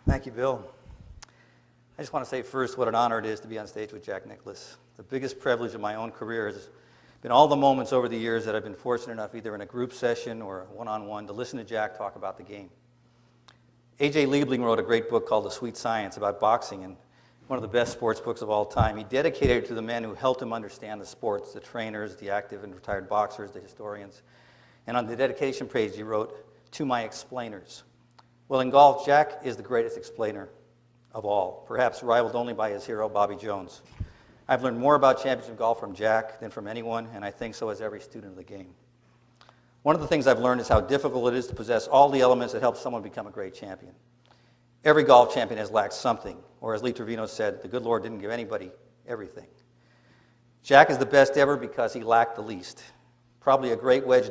Thank you, Bill. I just want to say first what an honor it is to be on stage with Jack Nicklaus. The biggest privilege of my own career has been all the moments over the years that I've been fortunate enough, either in a group session or one-on-one, to listen to Jack talk about the game. A.J. Liebling wrote a great book called The Sweet Science about boxing, and one of the best sports books of all time. He dedicated it to the men who helped him understand the sports, the trainers, the active and retired boxers, the historians. And on the dedication page, he wrote, "To my explainers." Well, in golf, Jack is the greatest explainer of all, perhaps rivaled only by his hero, Bobby Jones. I've learned more about championship golf from Jack than from anyone, and I think so has every student of the game. One of the things I've learned is how difficult it is to possess all the elements that help someone become a great champion. Every golf champion has lacked something, or as Lee Trevino said, the good Lord didn't give anybody everything. Jack is the best ever because he lacked the least. Probably a great wedge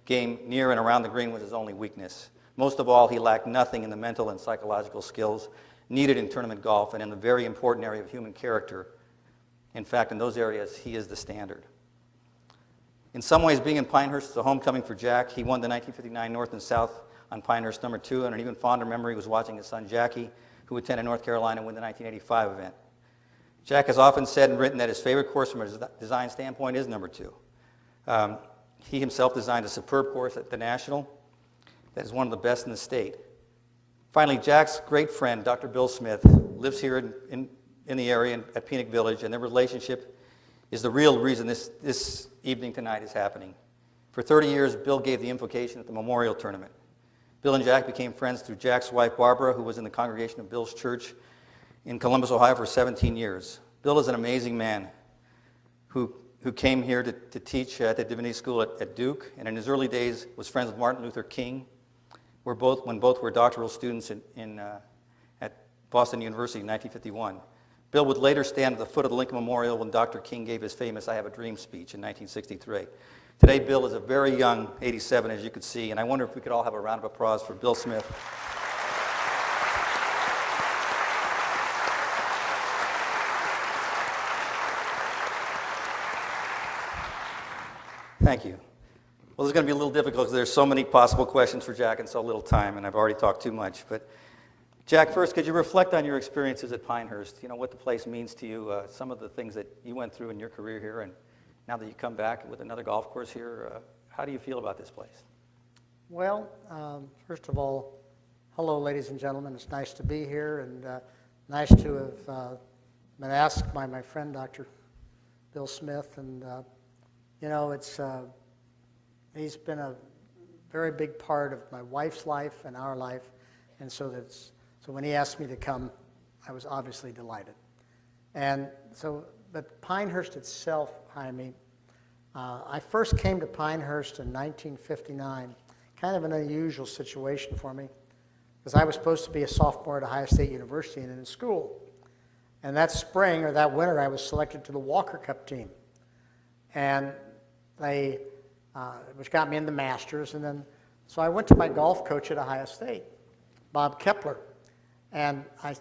game near and around the green was his only weakness. Most of all, he lacked nothing in the mental and psychological skills needed in tournament golf and in the very important area of human character. In fact, in those areas, he is the standard. In some ways, being in Pinehurst is a homecoming for Jack. He won the 1959 North and South on Pinehurst #2, and an even fonder memory was watching his son Jackie, who attended North Carolina, win the 1985 event. Jack has often said and written that his favorite course from a design standpoint is #2. He himself designed a superb course at the National that is one of the best in the state. Finally, Jack's great friend, Dr. Bill Smith, lives here in the area at Phoenix Village, and their relationship is the real reason this evening tonight is happening. For 30 years, Bill gave the invocation at the memorial tournament. Bill and Jack became friends through Jack's wife, Barbara, who was in the congregation of Bill's church in Columbus, Ohio for 17 years. Bill is an amazing man who came here to teach at the divinity school at Duke, and in his early days was friends with Martin Luther King, when both were doctoral students at Boston University in 1951. Bill would later stand at the foot of the Lincoln Memorial when Dr. King gave his famous "I Have a Dream" speech in 1963. Today, Bill is a very young 87, as you could see, and I wonder if we could all have a round of applause for Bill Smith. Thank you. Well, this is going to be a little difficult because there's so many possible questions for Jack and so little time, and I've already talked too much. But Jack, first, could you reflect on your experiences at Pinehurst? You know, what the place means to you, some of the things that you went through in your career here, and now that you come back with another golf course here, how do you feel about this place? Well, first of all, hello, ladies and gentlemen. It's nice to be here, and nice to have been asked by my friend, Dr. Bill Smith, and you know, he's been a very big part of my wife's life and our life, and so when he asked me to come, I was obviously delighted. And so, but Pinehurst itself, Jaime, I first came to Pinehurst in 1959, kind of an unusual situation for me, because I was supposed to be a sophomore at Ohio State University and in school. And that spring, or that winter, I was selected to the Walker Cup team. And which got me in the Masters, and then, so I went to my golf coach at Ohio State, Bob Kepler, and I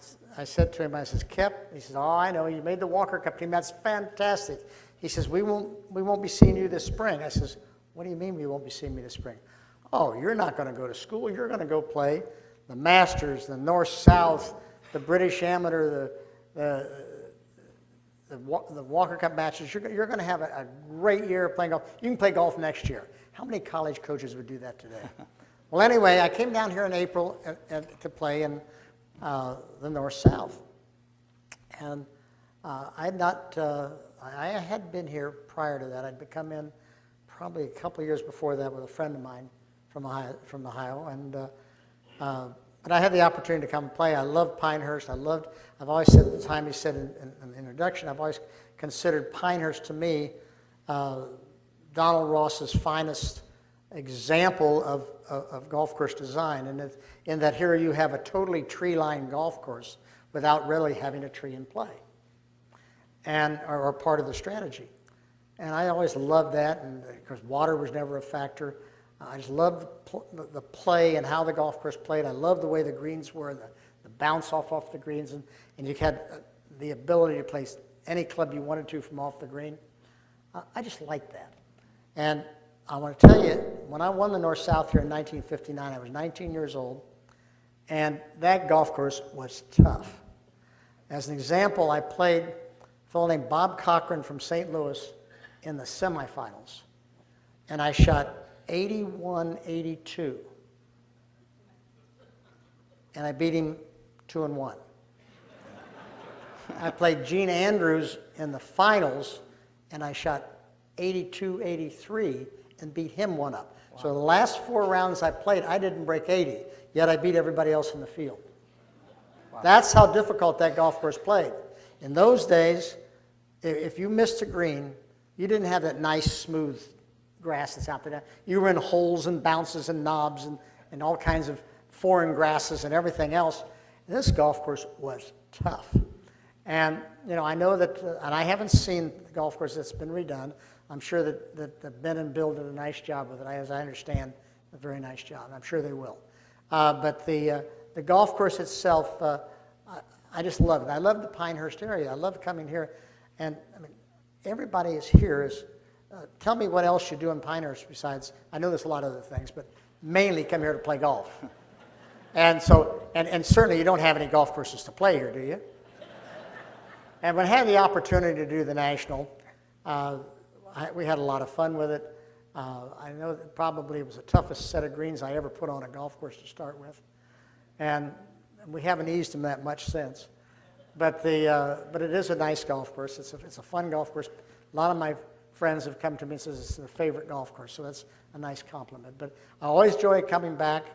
said to him, I says, "Kep," he says, "oh, I know, you made the Walker Cup team, that's fantastic." He says, we won't be seeing you this spring." I says, "What do you mean we won't be seeing me this spring?" "Oh, you're not going to go to school, you're going to go play the Masters, the North-South, the British Amateur, the Walker Cup matches. You're going to have a great year playing golf. You can play golf next year." How many college coaches would do that today? Well, anyway, I came down here in April to play in the North-South. And I had been here prior to that. I'd come in probably a couple of years before that with a friend of mine from Ohio. And but I had the opportunity to come and play. I loved Pinehurst. I've always said at the time he said in the introduction, I've always considered Pinehurst to me Donald Ross's finest example of golf course design, and in that here you have a totally tree-lined golf course without really having a tree in play, or part of the strategy. And I always loved that, and because water was never a factor. I just loved the play and how the golf course played. I loved the way the greens were, the bounce off the greens, and you had the ability to place any club you wanted to from off the green. I just liked that. And I want to tell you, when I won the North-South here in 1959, I was 19 years old, And that golf course was tough. As an example, I played a fellow named Bob Cochran from St. Louis in the semifinals. And I shot 81-82. And I beat him 2-1. I played Gene Andrews in the finals, and I shot 82-83 and beat him 1-up. Wow. So the last 4 rounds I played, I didn't break 80, yet I beat everybody else in the field. Wow. That's how difficult that golf course played. In those days, if you missed a green, you didn't have that nice, smooth grass that's out there. You were in holes and bounces and knobs and all kinds of foreign grasses and everything else. And this golf course was tough. And, you know, I know that, and I haven't seen the golf course that's been redone. I'm sure that Ben and Bill did a nice job with it. As I understand, a very nice job. I'm sure they will. But the golf course itself, I just love it. I love the Pinehurst area. I love coming here. And, I mean, everybody is here. Tell me what else you do in Pinehurst besides, I know there's a lot of other things, but mainly come here to play golf. And so, and certainly you don't have any golf courses to play here, do you? And when I had the opportunity to do the National, we had a lot of fun with it. I know that probably it was the toughest set of greens I ever put on a golf course to start with. And we haven't eased them that much since. But it is a nice golf course. It's a fun golf course. A lot of my friends have come to me and says it's their favorite golf course, so that's a nice compliment. But I always enjoy coming back.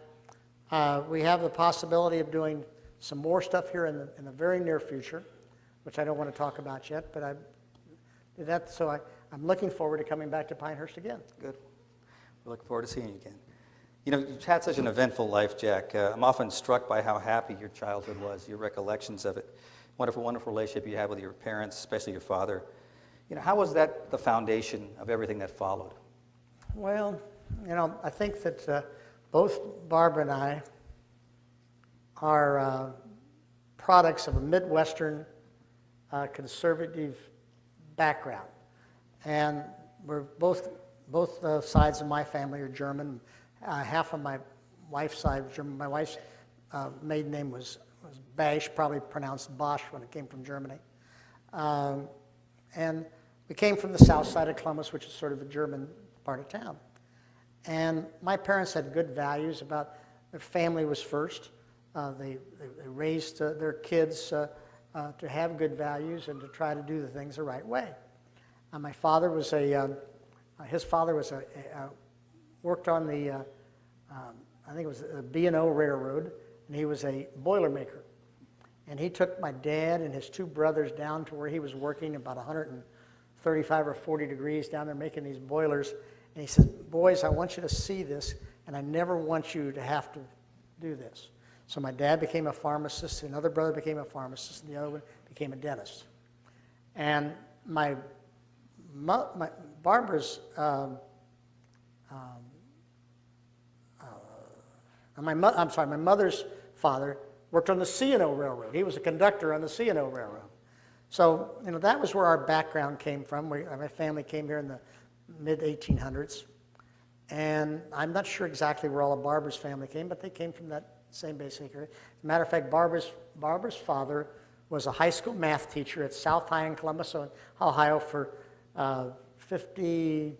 We have the possibility of doing some more stuff here in the very near future, which I don't want to talk about yet, but I'm looking forward to coming back to Pinehurst again. Good. We look forward to seeing you again. You know, you've had such an eventful life, Jack. I'm often struck by how happy your childhood was, your recollections of it. Wonderful, wonderful relationship you had with your parents, especially your father. You know, how was that the foundation of everything that followed? Well, you know, I think that both Barbara and I are products of a Midwestern conservative background. And we're both sides of my family are German. Half of my wife's side was German. My wife's maiden name was Basch, probably pronounced Bosch when it came from Germany. And we came from the south side of Columbus, which is sort of the German part of town. And my parents had good values about their family was first. They raised their kids to have good values and to try to do the things the right way. My father was his father was worked on the, I think it was the B&O Railroad, and he was a boilermaker. And he took my dad and his 2 brothers down to where he was working about 135 or 40 degrees down there making these boilers. And he said, boys, I want you to see this, and I never want you to have to do this. So my dad became a pharmacist, another brother became a pharmacist, and the other one became a dentist. And my Barbara's, my mother's father worked on the C&O Railroad. He was a conductor on the C&O Railroad. So, you know, that was where our background came from. My family came here in the mid-1800s. And I'm not sure exactly where all of Barbara's family came, but they came from that same basic area. As a matter of fact, Barbara's father was a high school math teacher at South High in Columbus, Ohio, for 53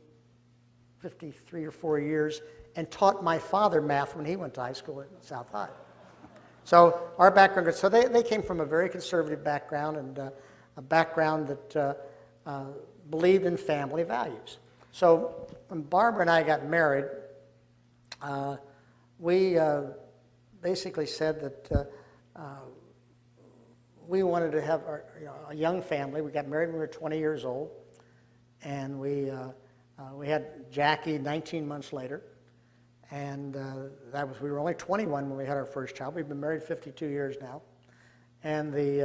or 4 years, and taught my father math when he went to high school at South High. So our background, so they came from a very conservative background and a background that believed in family values. So when Barbara and I got married, we basically said that we wanted to have a young family. We got married when we were 20 years old, and we had Jackie 19 months later. And we were only 21 when we had our first child. We've been married 52 years now. And we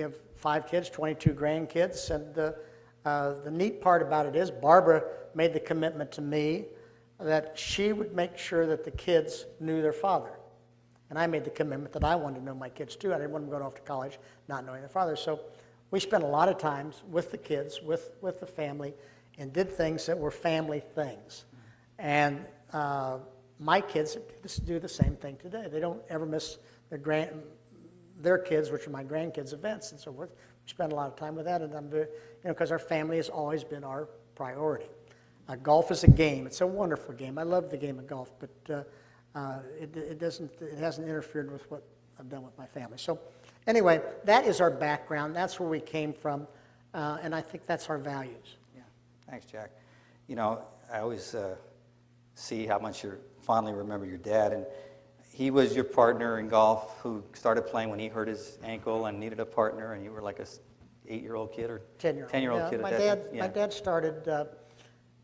have 5 kids, 22 grandkids. And the neat part about it is Barbara made the commitment to me that she would make sure that the kids knew their father. And I made the commitment that I wanted to know my kids too. I didn't want them going off to college not knowing their father. So we spent a lot of times with the kids, with the family, and did things that were family things. And my kids do the same thing today. They don't ever miss their kids, which are my grandkids' events and so forth. We spend a lot of time with that, and I'm very, because our family has always been our priority. Golf is a game. It's a wonderful game. I love the game of golf, but it hasn't interfered with what I've done with my family. So anyway, that is our background. That's where we came from, and I think that's our values. Yeah, thanks, Jack. I always see how much you fondly remember your dad, and he was your partner in golf who started playing when he hurt his ankle and needed a partner, and you were like a 8-year-old kid or 10-year-old. 10-year-old kid my at dad, that time. Yeah. My dad started.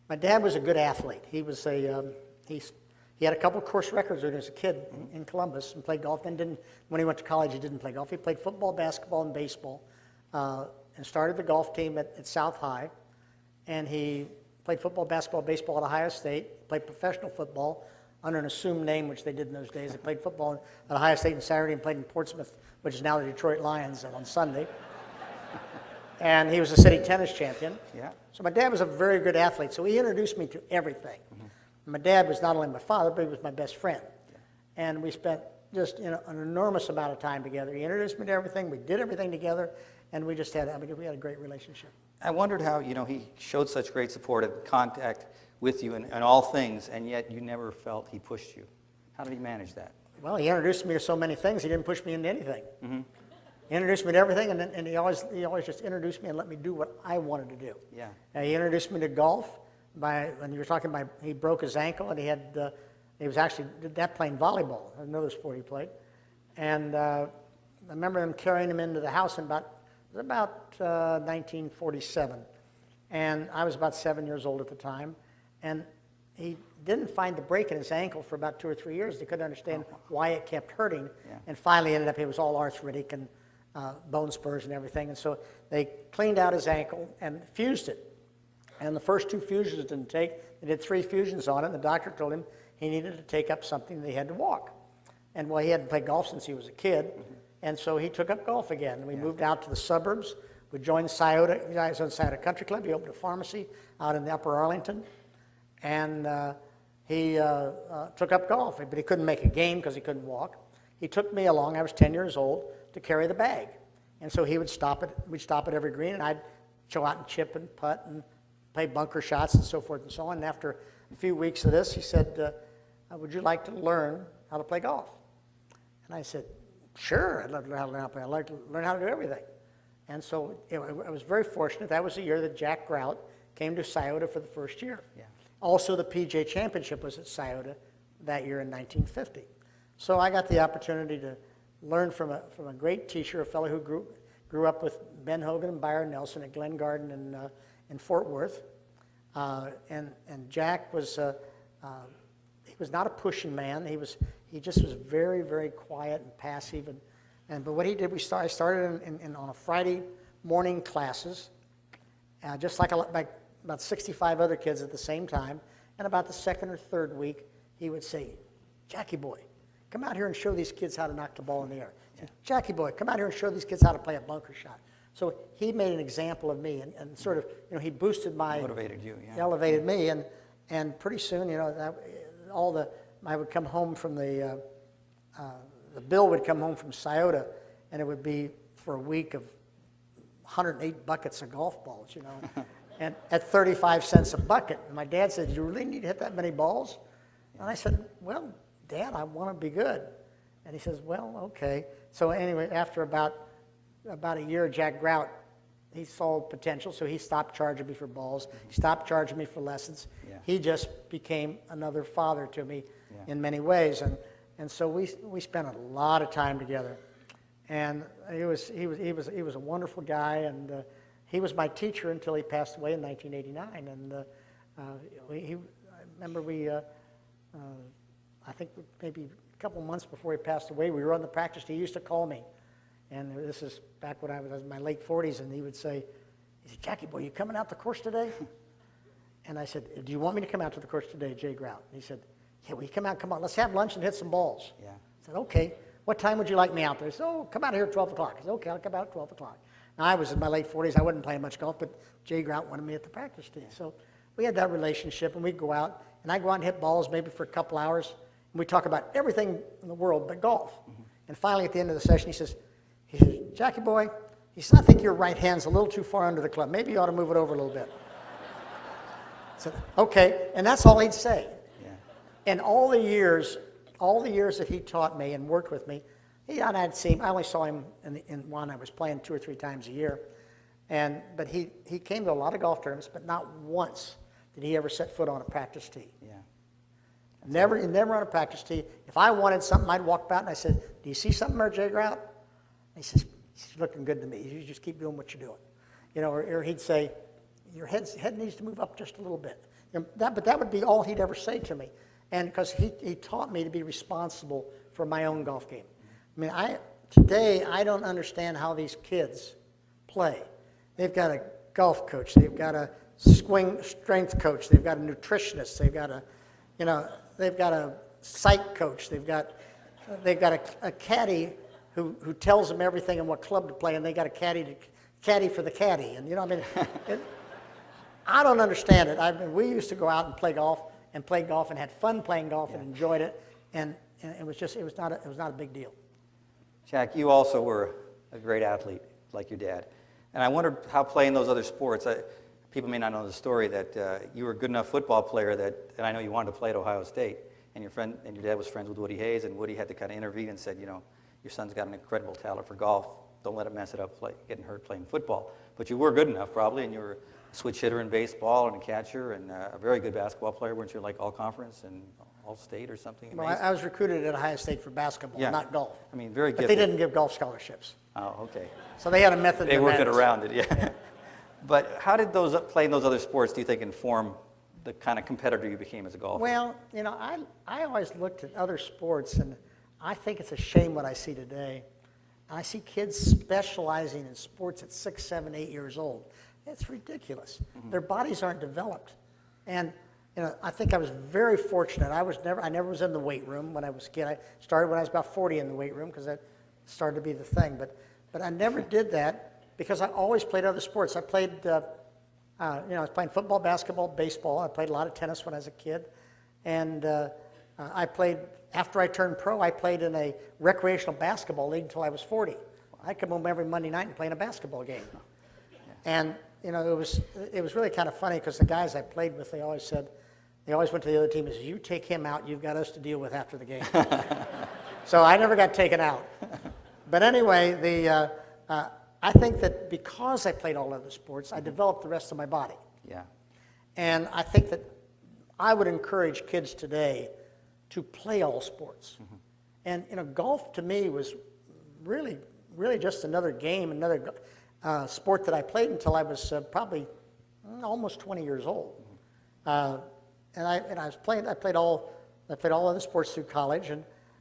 My dad was a good athlete. He was he had a couple of course records when he was a kid in Columbus and played golf. Then when he went to college, he didn't play golf. He played football, basketball, and baseball, and started the golf team at South High. And he played football, basketball, baseball at Ohio State. Played professional football under an assumed name, which they did in those days. They played football at Ohio State on Saturday and played in Portsmouth, which is now the Detroit Lions, on Sunday. And he was a city tennis champion. Yeah. So my dad was a very good athlete, so he introduced me to everything. My dad was not only my father, but he was my best friend. Yeah. And we spent just an enormous amount of time together. He introduced me to everything, we did everything together, and we just had, we had a great relationship. I wondered how, he showed such great support and contact with you in all things, and yet you never felt he pushed you. How did he manage that? Well, he introduced me to so many things, he didn't push me into anything. He introduced me to everything, and he always just introduced me and let me do what I wanted to do. Yeah. He introduced me to golf. When you were talking about, he broke his ankle, and he was actually did that playing volleyball, another sport he played. And I remember him carrying him into the house in about 1947, and I was about 7 years old at the time, and he didn't find the break in his ankle for about 2 or 3 years. He couldn't understand why it kept hurting, and finally ended up it was all arthritic and bone spurs and everything, and so they cleaned out his ankle and fused it. And the first 2 fusions didn't take. They did 3 fusions on it, and the doctor told him he needed to take up something that he had to walk. And well, he hadn't played golf since he was a kid, and so he took up golf again. And we moved out to the suburbs. We joined Scioto Country Club. He opened a pharmacy out in the Upper Arlington, and he took up golf, but he couldn't make a game because he couldn't walk. He took me along. I was 10 years old to carry the bag, and so he would stop at. We'd stop at every green, and I'd go out and chip and putt and play bunker shots and so forth and so on. And after a few weeks of this, he said, would you like to learn how to play golf? And I said, sure, I'd love to learn how to play. I'd like to learn how to do everything. And so I was very fortunate. That was the year that Jack Grout came to Scioto for the first year. Yeah. Also, the PGA Championship was at Scioto that year in 1950. So I got the opportunity to learn from a great teacher, a fellow who grew up with Ben Hogan and Byron Nelson at Glen Garden in Fort Worth, and Jack was he was not a pushing man. He just was very, very quiet and passive, but what he did, I started on a Friday morning classes, just like about 65 other kids at the same time, and about the second or third week he would say, Jackie boy, come out here and show these kids how to knock the ball in the air. Yeah. Jackie boy, come out here and show these kids how to play a bunker shot. So he made an example of me, and sort of, he boosted motivated you, yeah. Elevated me, and pretty soon, I would come home from the bill would come home from Scioto, and it would be for a week of 108 buckets of golf balls, and at 35 cents a bucket. And my dad said, "Do you really need to hit that many balls?" And I said, "Well, Dad, I want to be good." And he says, "Well, okay." So anyway, after about a year, Jack Grout, he saw potential, so he stopped charging me for balls. He stopped charging me for lessons. Yeah. He just became another father to me in many ways, and so we spent a lot of time together. And he was a wonderful guy, and he was my teacher until he passed away in 1989. And I remember I think maybe a couple months before he passed away, we were on the practice tee. He used to call me. And this is back when I was in my late 40s, and he said, Jackie boy, you coming out the course today? And I said, do you want me to come out to the course today, Jay Grout? And he said, yeah, will you come out? Come on, let's have lunch and hit some balls. Yeah. I said, okay. What time would you like me out there? He said, oh, come out here at 12 o'clock. I said, okay, I'll come out at 12 o'clock. Now, I was in my late 40s. I wasn't playing much golf, but Jay Grout wanted me at the practice tee. So we had that relationship, and we'd go out, and I'd go out and hit balls maybe for a couple hours, We talk about everything in the world but golf. And finally, at the end of the session, he says, Jackie boy, he says, I think your right hand's a little too far under the club. Maybe you ought to move it over a little bit. I said, okay, and that's all he'd say. Yeah. And all the years that he taught me and worked with me, I only saw him in one. I was playing 2 or 3 times a year. But he came to a lot of golf tournaments, but not once did he ever set foot on a practice tee. Yeah. Never on a practice tee. If I wanted something, I'd walk out and I said, do you see something there, Jack Grout? He says, he's looking good to me. You just keep doing what you're doing. Or he'd say, your head needs to move up just a little bit. But that would be all he'd ever say to me. And because he taught me to be responsible for my own golf game. I mean, today I don't understand how these kids play. They've got a golf coach. They've got a swing strength coach. They've got a nutritionist. They've got a sight coach. They've got a caddy who tells them everything and what club to play, and they got a caddy for the caddy. And I don't understand it. We used to go out and play golf and had fun playing golf and enjoyed it, and it was not a big deal. Jack, you also were a great athlete like your dad. And I wondered how playing those other sports, people may not know the story, that you were a good enough football player and I know you wanted to play at Ohio State, and your dad was friends with Woody Hayes, and Woody had to kind of intervene and said, your son's got an incredible talent for golf. Don't let him mess it up getting hurt playing football. But you were good enough probably, and you were a switch hitter in baseball and a catcher and a very good basketball player. Weren't you like all conference and all state or something? Well, I was recruited at Ohio State for basketball, not golf. I mean, very gifted. But they didn't give golf scholarships. Oh, okay. So they had a method. They worked it around it, yeah. But how did playing those other sports, do you think, inform the kind of competitor you became as a golfer? Well, I always looked at other sports, and I think it's a shame what I see today. I see kids specializing in sports at 6, 7, 8 years old. It's ridiculous. Mm-hmm. Their bodies aren't developed. And I think I was very fortunate. I never was in the weight room when I was a kid. I started when I was about 40 in the weight room because that started to be the thing. But I never did that because I always played other sports. I played, I was playing football, basketball, baseball. I played a lot of tennis when I was a kid. And I played, after I turned pro, I played in a recreational basketball league until I was 40. I'd come home every Monday night and play in a basketball game. And, it was really kind of funny because the guys I played with, they always went to the other team and said, you take him out, you've got us to deal with after the game. So I never got taken out. But anyway, I think that because I played all other sports, I developed the rest of my body. Yeah. And I think that I would encourage kids today to play all sports. Mm-hmm. And golf to me was really just another game, another sport that I played until I was probably almost 20 years old. And I played all other sports through college,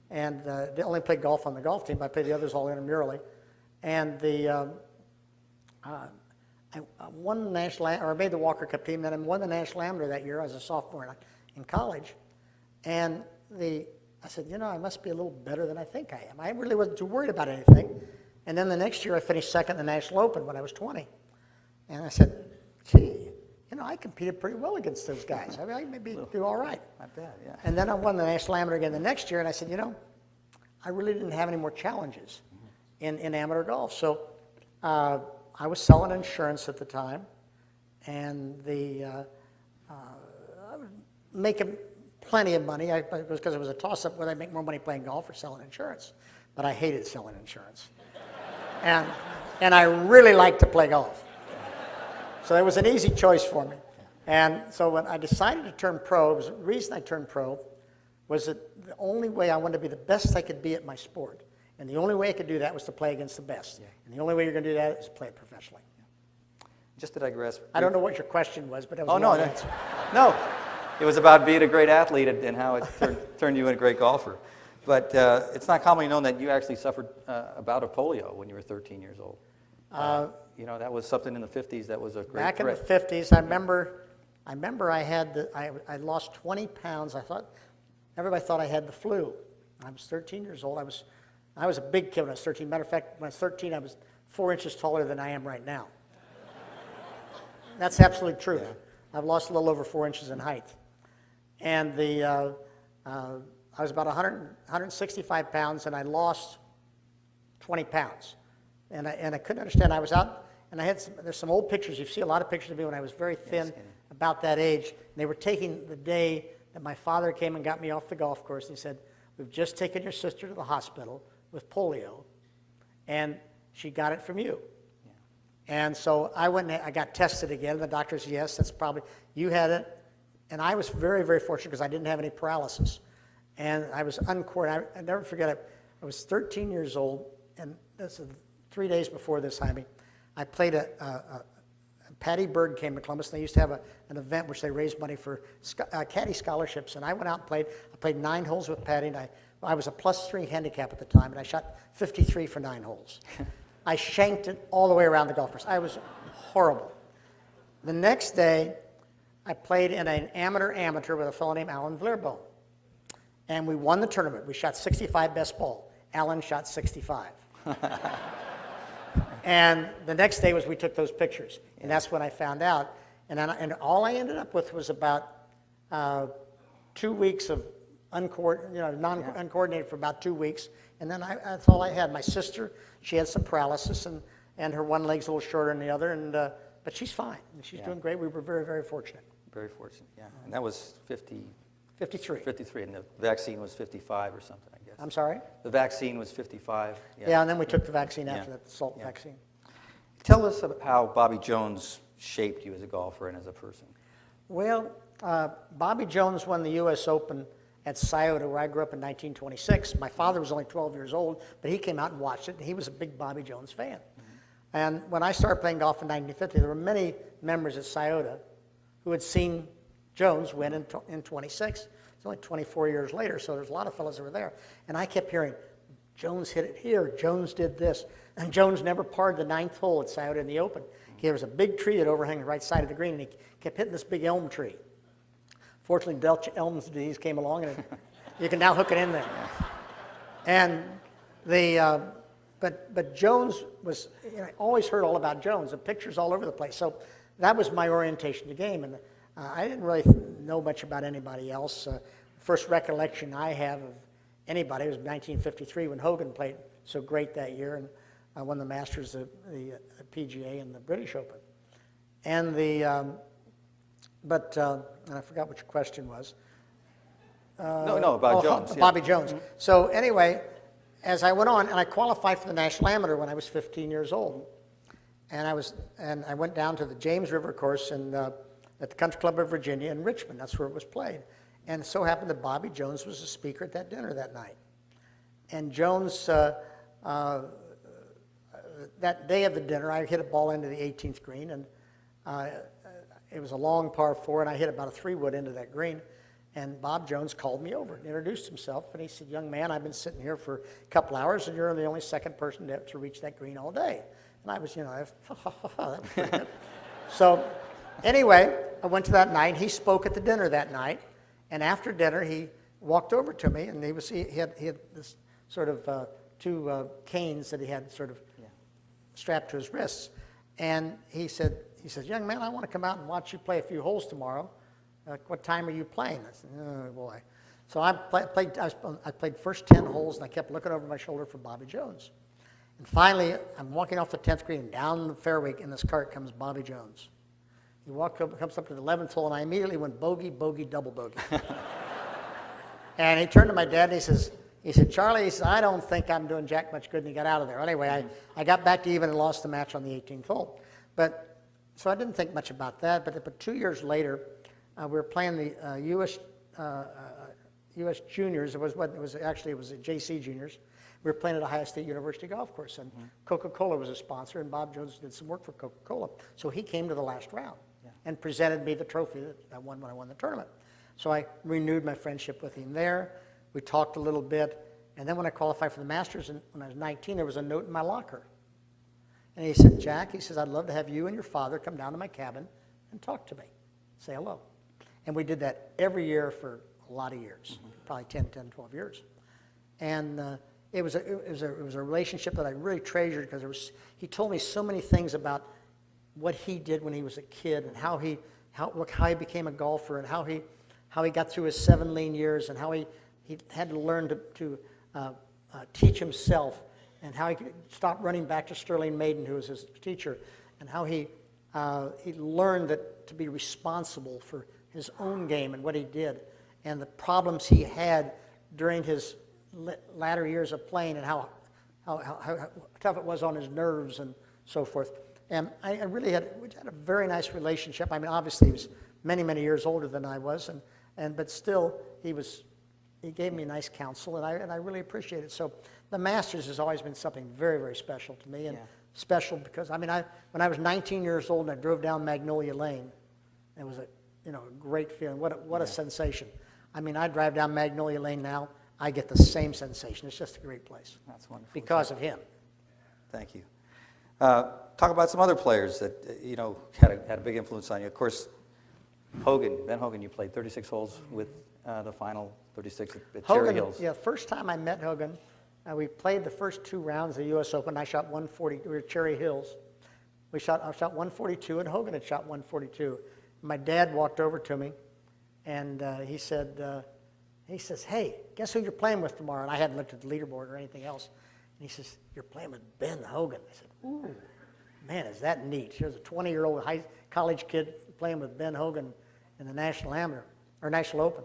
and they only played golf on the golf team. I played the others all intramurally, and I won the national, or I made the Walker Cup team. Then I won the national amateur that year as a sophomore in college, and I said, I must be a little better than I think I am. I really wasn't too worried about anything. And then the next year I finished second in the National Open when I was 20, and I said, gee. I competed pretty well against those guys. I mean, I maybe do all right. Not bad, yeah. And then I won the National Amateur again the next year, and I said, I really didn't have any more challenges in amateur golf. So I was selling insurance at the time, and I was making plenty of money. Because it was a toss-up whether I make more money playing golf or selling insurance. But I hated selling insurance. And I really liked to play golf. So it was an easy choice for me. And so when I decided to turn pro, the reason I turned pro was that the only way I wanted to be the best I could be at my sport. And the only way I could do that was to play against the best. Yeah. And the only way you're going to do that is play it professionally. Yeah. Just to digress. I don't know what your question was, but that was a long answer. No. It was about being a great athlete and how it turned you into a great golfer. But it's not commonly known that you actually suffered a bout of polio when you were 13 years old. That was something in the 50s that was a great Back threat. in the 50s, I remember I lost 20 pounds. Everybody thought I had the flu. I was 13 years old. I was a big kid when I was 13. Matter of fact, when I was 13, I was 4 inches taller than I am right now. That's absolute truth. Yeah. I've lost a little over 4 inches in height. And I was about 165 pounds, and I lost 20 pounds. And I couldn't understand. I was out, and there's some old pictures. You see a lot of pictures of me when I was very thin, Yes, about that age. And they were taking the day that my father came and got me off the golf course, and he said, "We've just taken your sister to the hospital with polio, and she got it from you." Yeah. And so I went and I got tested again. The doctor said, "Yes, that's probably, you had it." And I was very, very fortunate because I didn't have any paralysis. And I was uncoordinated. I never forget it. I was 13 years old, and this is 3 days before this, Jaime. I played Patty Bird came to Columbus, and they used to have an event which they raised money for caddy scholarships. And I went out and played. I played 9 holes with Patty, and I was a +3 handicap at the time, and I shot 53 for 9 holes. I shanked it all the way around the golf course. I was horrible. The next day, I played in an amateur with a fellow named Alan Vleerbone. And we won the tournament. We shot 65 best ball. Alan shot 65. And the next day we took those pictures. And that's when I found out. And all I ended up with was about 2 weeks of uncoordinated for about 2 weeks. And then that's all I had. My sister, she had some paralysis, and her one leg's a little shorter than the other, but she's fine. And she's doing great. We were very, very fortunate. Very fortunate, yeah. And that was 53. 53, and the vaccine was 55 or something, I guess. I'm sorry? The vaccine was 55. Yeah, and then we took the vaccine after that, the salt vaccine. Tell us about how Bobby Jones shaped you as a golfer and as a person. Well, Bobby Jones won the U.S. Open at Scioto, where I grew up in 1926. My father was only 12 years old, but he came out and watched it, and he was a big Bobby Jones fan. Mm-hmm. And when I started playing golf in 1950, there were many members at Scioto who had seen Jones win in 26. It's only 24 years later, so there's a lot of fellows that were there. And I kept hearing, Jones hit it here, Jones did this. And Jones never parred the 9th hole at Scioto in the Open. There was a big tree that overhung the right side of the green, and he kept hitting this big elm tree. Fortunately, Dutch elm disease came along, and you can now hook it in there. And but Jones was, I always heard all about Jones, the pictures all over the place. So that was my orientation to the game. And I didn't really know much about anybody else. First recollection I have of anybody was 1953 when Hogan played so great that year and won the Masters, the PGA, and the British Open. And and I forgot what your question was. No, about Jones. Bobby Jones. Mm-hmm. So anyway, as I went on, and I qualified for the National Amateur when I was 15 years old, and I went down to the James River course at the Country Club of Virginia in Richmond. That's where it was played. And it so happened that Bobby Jones was a speaker at that dinner that night. And Jones, that day of the dinner, I hit a ball into the 18th green, and it was a long par 4, and I hit about a 3-wood into that green. And Bob Jones called me over and introduced himself, and he said, "Young man, I've been sitting here for a couple hours, and you're the only second person to reach that green all day." And I was, that was pretty good. So anyway, I went to that night. He spoke at the dinner that night, and after dinner, he walked over to me, and he had this sort of 2 canes that he had sort of strapped to his wrists, and he said, "Young man, I want to come out and watch you play a few holes tomorrow. What time are you playing?" I said, "Oh boy." So I played first 10 holes, and I kept looking over my shoulder for Bobby Jones. And finally, I'm walking off the 10th green, and down the fairway in this cart comes Bobby Jones. He comes up to the 11th hole, and I immediately went bogey, bogey, double bogey. And he turned to my dad, and he said, "Charlie," he said, "I don't think I'm doing Jack much good," and he got out of there. Anyway, I got back to even and lost the match on the 18th hole. So I didn't think much about that, but 2 years later, we were playing the U.S. Juniors. It was a JC Juniors. We were playing at Ohio State University golf course, and Coca-Cola was a sponsor, and Bob Jones did some work for Coca-Cola. So he came to the last round and presented me the trophy that I won when I won the tournament. So I renewed my friendship with him there. We talked a little bit, and then when I qualified for the Masters, when I was 19, there was a note in my locker. And he said, "Jack," he says, "I'd love to have you and your father come down to my cabin and talk to me, say hello." And we did that every year for a lot of years, probably 10, 12 years. And it was a relationship that I really treasured because he told me so many things about what he did when he was a kid and how he became a golfer and how he got through his 7 lean years and how he he had to learn to teach himself, and how he could stop running back to Sterling Maiden, who was his teacher, and how he learned that to be responsible for his own game and what he did, and the problems he had during his latter years of playing, and how tough it was on his nerves and so forth. And we had a very nice relationship. I mean, obviously he was many, many years older than I was, but still he gave me nice counsel, and I really appreciate it. So the Masters has always been something very, very special to me, and special because, I mean, when I was 19 years old and I drove down Magnolia Lane, it was a great feeling. What a sensation. I mean, I drive down Magnolia Lane now, I get the same sensation. It's just a great place. That's wonderful. Because of him. Thank you. Talk about some other players that had a big influence on you. Of course, Ben Hogan. You played 36 holes with the final 36 at Cherry Hills. Yeah, first time I met Hogan, we played the first 2 rounds of the U.S. Open. I shot 140. We were at Cherry Hills. I shot 142, and Hogan had shot 142. My dad walked over to me, and he says, "Hey, guess who you're playing with tomorrow?" And I hadn't looked at the leaderboard or anything else. And he says, "You're playing with Ben Hogan." I said, "Ooh, man, is that neat?" Here's a 20-year-old college kid playing with Ben Hogan in the National Open.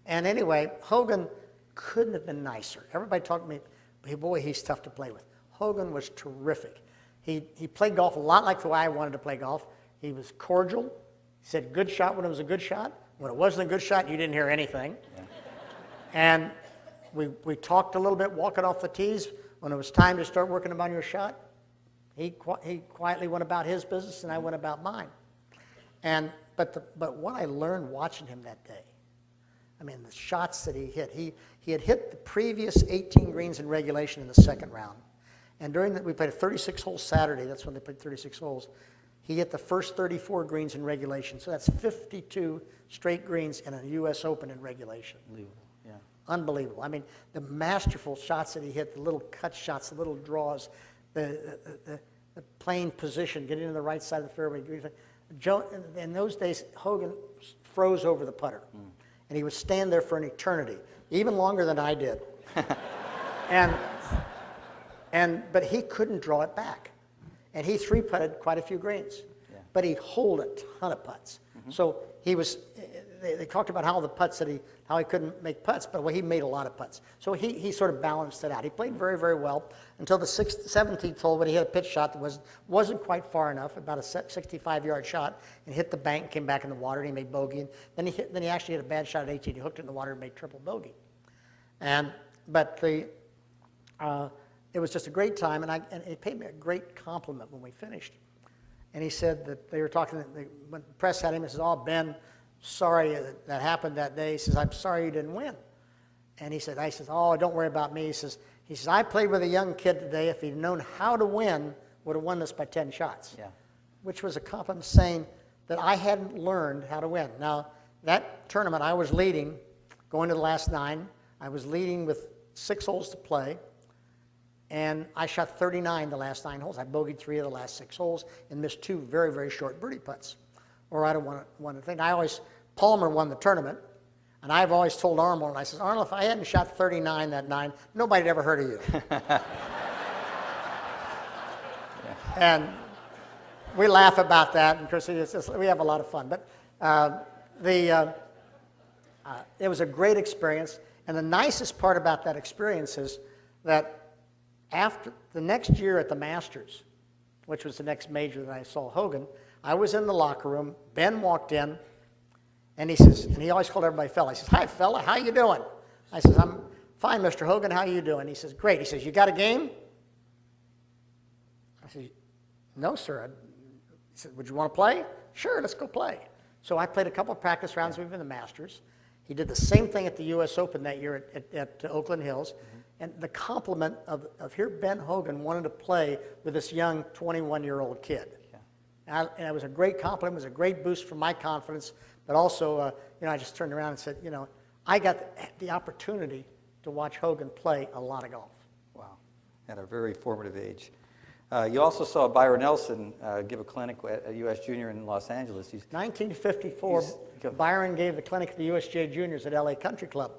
And anyway, Hogan couldn't have been nicer. Everybody talked to me, "Hey, boy, he's tough to play with." Hogan was terrific. He played golf a lot like the way I wanted to play golf. He was cordial. He said good shot when it was a good shot. When it wasn't a good shot, you didn't hear anything. Yeah. And we talked a little bit walking off the tees. When it was time to start working on your shot, he quietly went about his business, and I went about mine. But what I learned watching him that day, I mean, the shots that he had hit the previous 18 greens in regulation in the second round. And we played a 36-hole Saturday. That's when they played 36 holes. He hit the first 34 greens in regulation. So that's 52 straight greens in a U.S. Open in regulation. Unbelievable, yeah. Unbelievable. I mean, the masterful shots that he hit, the little cut shots, the little draws, the playing position, getting to the right side of the fairway. In those days, Hogan froze over the putter. And he would stand there for an eternity, even longer than I did. But he couldn't draw it back. And he 3-putted quite a few greens. Yeah. But he holed a ton of putts. Mm-hmm. So they talked about how he couldn't make putts, but he made a lot of putts. So he sort of balanced it out. He played very, very well until the 17th hole when he hit a pitch shot that wasn't quite far enough, about a 65-yard shot, and hit the bank, came back in the water, and he made bogey. And then he actually hit a bad shot at 18. He hooked it in the water and made triple bogey. It was just a great time, and he paid me a great compliment when we finished. And he said that they were talking, when the press had him, he says, "Oh, Ben, sorry that happened that day." He says, "I'm sorry you didn't win." And I said, "Oh, don't worry about me." He says, "I played with a young kid today. If he'd known how to win, would have won this by 10 shots. Yeah. Which was a compliment saying that I hadn't learned how to win. Now, that tournament, I was leading, going to the last 9. I was leading with 6 holes to play. And I shot 39 the last 9 holes. I bogeyed 3 of the last 6 holes and missed 2 very, very short birdie putts. Or I don't want to think. Palmer won the tournament, and I've always told Arnold, I says, "Arnold, if I hadn't shot 39 that 9, nobody'd ever heard of you." And we laugh about that, and of course, we have a lot of fun. But it was a great experience, and the nicest part about that experience is that after the next year at the Masters, which was the next major that I saw Hogan, I was in the locker room. Ben walked in, and he always called everybody fella. He says, "Hi, fella, how you doing?" I says, "I'm fine, Mr. Hogan, how you doing?" He says, "Great." He says, "You got a game?" I said, "No, sir." He said, "Would you want to play?" "Sure, let's go play." So I played a couple of practice rounds with him in the Masters. He did the same thing at the U.S. Open that year at Oakland Hills. Mm-hmm. And the compliment of here Ben Hogan wanted to play with this young 21-year-old kid. Yeah. And it was a great compliment. It was a great boost for my confidence. But also, I just turned around and said, I got the opportunity to watch Hogan play a lot of golf. Wow. At a very formative age. You also saw Byron Nelson give a clinic at U.S. Junior in Los Angeles. 1954, Byron gave the clinic at the USJ Juniors at LA Country Club.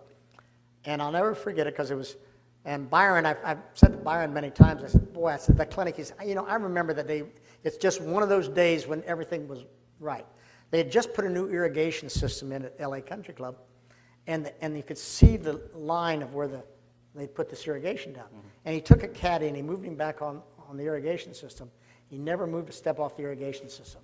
And I'll never forget it because it was, and Byron, I've said to Byron many times, I said, boy, I said, that clinic, I remember that day, it's just one of those days when everything was right. They had just put a new irrigation system in at LA Country Club, and you could see the line of where they put this irrigation down. Mm-hmm. And he took a caddy and he moved him back on the irrigation system. He never moved a step off the irrigation system.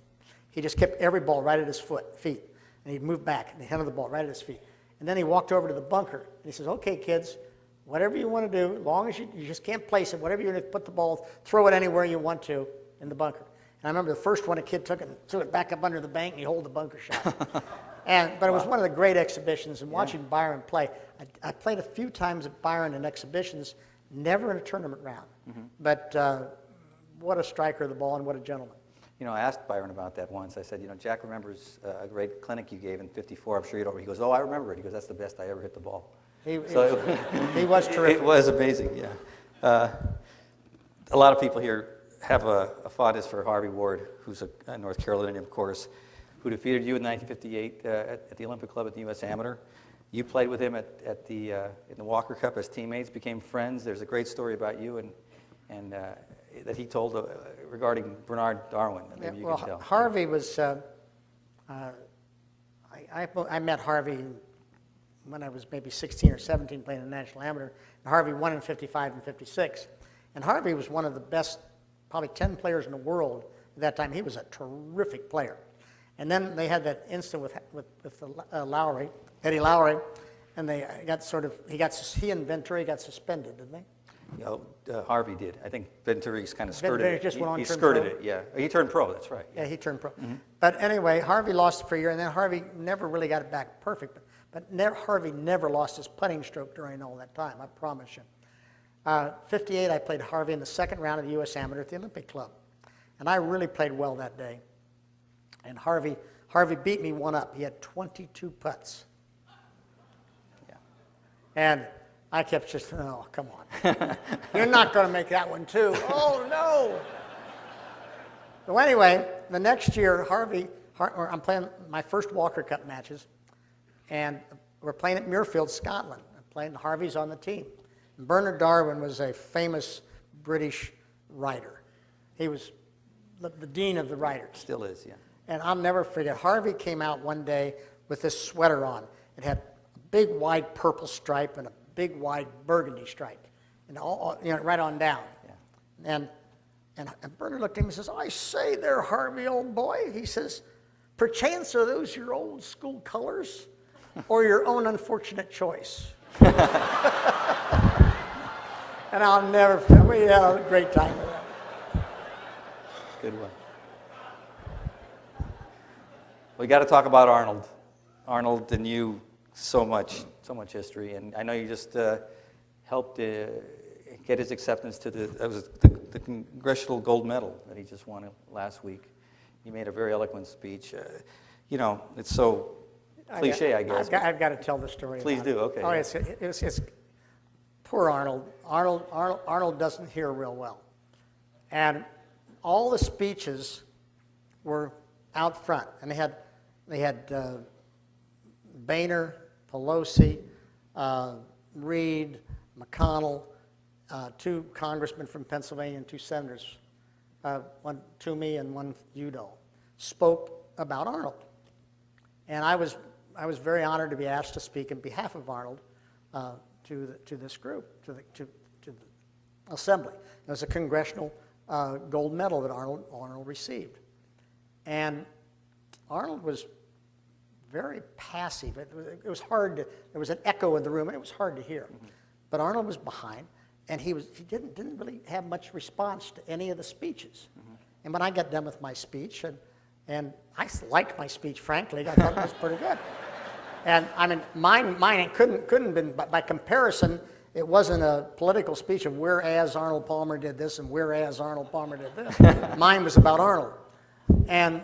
He just kept every ball right at his feet. And he'd move back and he'd handle the ball right at his feet. And then he walked over to the bunker and he says, okay, kids, whatever you want to do, as long as you just can't place it, whatever you want to put the ball, throw it anywhere you want to in the bunker. And I remember the first one, a kid took it and threw it back up under the bank and he held the bunker shot. But it was one of the great exhibitions, and watching Byron play. I played a few times at Byron in exhibitions, never in a tournament round. Mm-hmm. But what a striker of the ball and what a gentleman. You know, I asked Byron about that once. I said, you know, Jack remembers a great clinic you gave in '54. I'm sure you don't. He goes, oh, I remember it. He goes, that's the best I ever hit the ball. He was terrific. It was amazing, yeah. A lot of people here have a fondness for Harvey Ward, who's a North Carolinian, of course, who defeated you in 1958 at the Olympic Club at the U.S. Amateur. You played with him in the Walker Cup as teammates, became friends. There's a great story about you and that he told regarding Bernard Darwin. That maybe you can tell. Harvey was. I met Harvey when I was maybe 16 or 17 playing in the National Amateur. And Harvey won in '55 and '56. And Harvey was one of the best, probably 10 players in the world at that time. He was a terrific player. And then they had that incident with Lowry, Eddie Lowry, and they got he and Venturi got suspended, didn't they? You know, Harvey did. I think Venturi's kind of skirted Venturi it. just went on he to turn skirted pro? it, yeah. He turned pro, that's right. Yeah, he turned pro. Mm-hmm. But anyway, Harvey lost for a year, and then Harvey never really got it back perfect. But Harvey never lost his putting stroke during all that time, I promise you. '58, I played Harvey in the second round of the U.S. Amateur at the Olympic Club. And I really played well that day. And Harvey beat me one up. He had 22 putts. Yeah. And I kept just, oh, come on. You're not going to make that one, too. Oh, no. So anyway, the next year, I'm playing my first Walker Cup matches, and we're playing at Muirfield, Scotland. I'm playing, Harvey's on the team. And Bernard Darwin was a famous British writer. He was the dean of the writers. Still is, yeah. And I'll never forget, Harvey came out one day with this sweater on. It had a big wide purple stripe and a big wide burgundy stripe, and all right on down. Yeah. And Bernard looked at him and says, I say there, Harvey, old boy. He says, perchance are those your old school colors or your own unfortunate choice? And I'll never forget. We had a great time with that. Good one. We got to talk about Arnold. Arnold and you, so much history, and I know you just helped get his acceptance to the Congressional Gold Medal that he just won last week. He made a very eloquent speech. You know, it's so cliche, I guess. I've got to tell the story. Please do. Okay. Oh, yeah. It's poor Arnold. Arnold doesn't hear real well, and all the speeches were out front, and they had Boehner, Pelosi, Reed, McConnell, 2 congressmen from Pennsylvania and 2 senators, one Toomey and one Udall, spoke about Arnold. And I was very honored to be asked to speak in behalf of Arnold to this group, to the assembly. It was a congressional gold medal that Arnold received. And Arnold was very passive. It was hard to, there was an echo in the room, and it was hard to hear. Mm-hmm. But Arnold was behind, and he didn't really have much response to any of the speeches. Mm-hmm. And when I got done with my speech, and I liked my speech, frankly, I thought it was pretty good. And I mean, mine couldn't have been, by comparison, it wasn't a political speech of whereas Arnold Palmer did this and whereas Arnold Palmer did this. Mine was about Arnold. And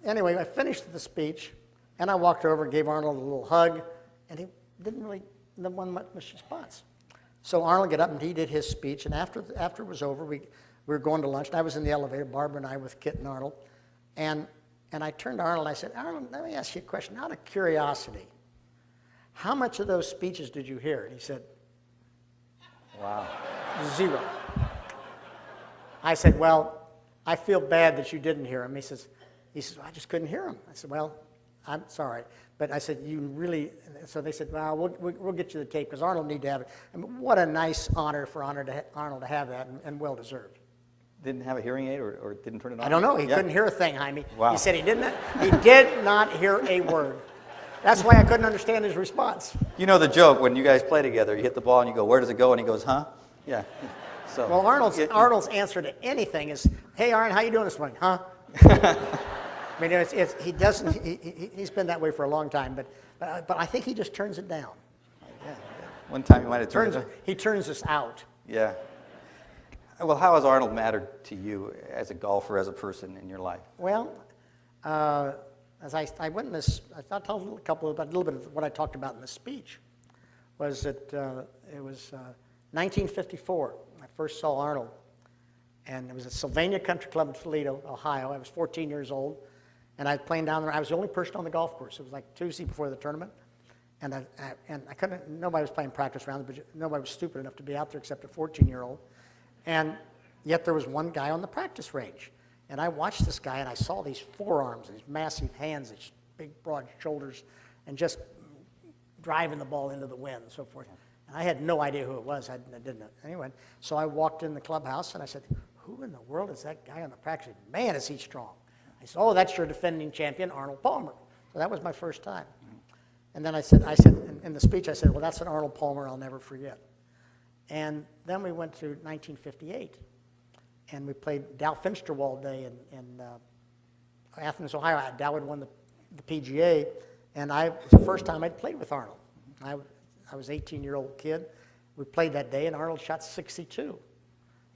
anyway, I finished the speech, and I walked over and gave Arnold a little hug, and he didn't really want much response. So Arnold got up and he did his speech, and after it was over, we were going to lunch, and I was in the elevator, Barbara and I with Kit and Arnold, and I turned to Arnold and I said, Arnold, let me ask you a question out of curiosity. how much of those speeches did you hear? And he said, Wow. 0. I said, well, I feel bad that you didn't hear him. He says, well, I just couldn't hear him. I said, well, I'm sorry. But I said, you really, so they said, well, we'll get you the tape because Arnold need to have it. I mean, what a nice honor for Arnold to have that, and well deserved. Didn't have a hearing aid or didn't turn it on? I don't know. He couldn't hear a thing, Jaime. Wow. He said he did not hear a word. That's why I couldn't understand his response. You know the joke, when you guys play together, you hit the ball and you go, where does it go? And he goes, huh? Yeah. So, Well, Arnold's answer to anything is, hey, Arn, how you doing this morning? Huh? I mean, he's been that way for a long time, but I think he just turns it down. Yeah. One time he might have turned it. He turns us out. Yeah. Well, how has Arnold mattered to you as a golfer, as a person in your life? Well, as I went in this, I told a little bit of what I talked about in the speech, was that it was 1954. I first saw Arnold, and it was at Sylvania Country Club in Toledo, Ohio. I was 14 years old, and I was playing down there. I was the only person on the golf course. It was like Tuesday before the tournament, and I couldn't. Nobody was playing practice rounds, but nobody was stupid enough to be out there except a 14-year-old, and yet there was one guy on the practice range. And I watched this guy, and I saw these forearms, these massive hands, these big, broad shoulders, and just driving the ball into the wind and so forth. And I had no idea who it was. I didn't know. Anyway, so I walked in the clubhouse, and I said, who in the world is that guy on the practice? Man, is he strong. I said, oh, that's your defending champion, Arnold Palmer. So that was my first time. And then I said in the speech, I said, well, that's an Arnold Palmer I'll never forget. And then we went to 1958. And we played Dow Finsterwald Day in Athens, Ohio. Dow had won the PGA, and it was the first time I'd played with Arnold. I was an 18-year-old kid. We played that day, and Arnold shot 62.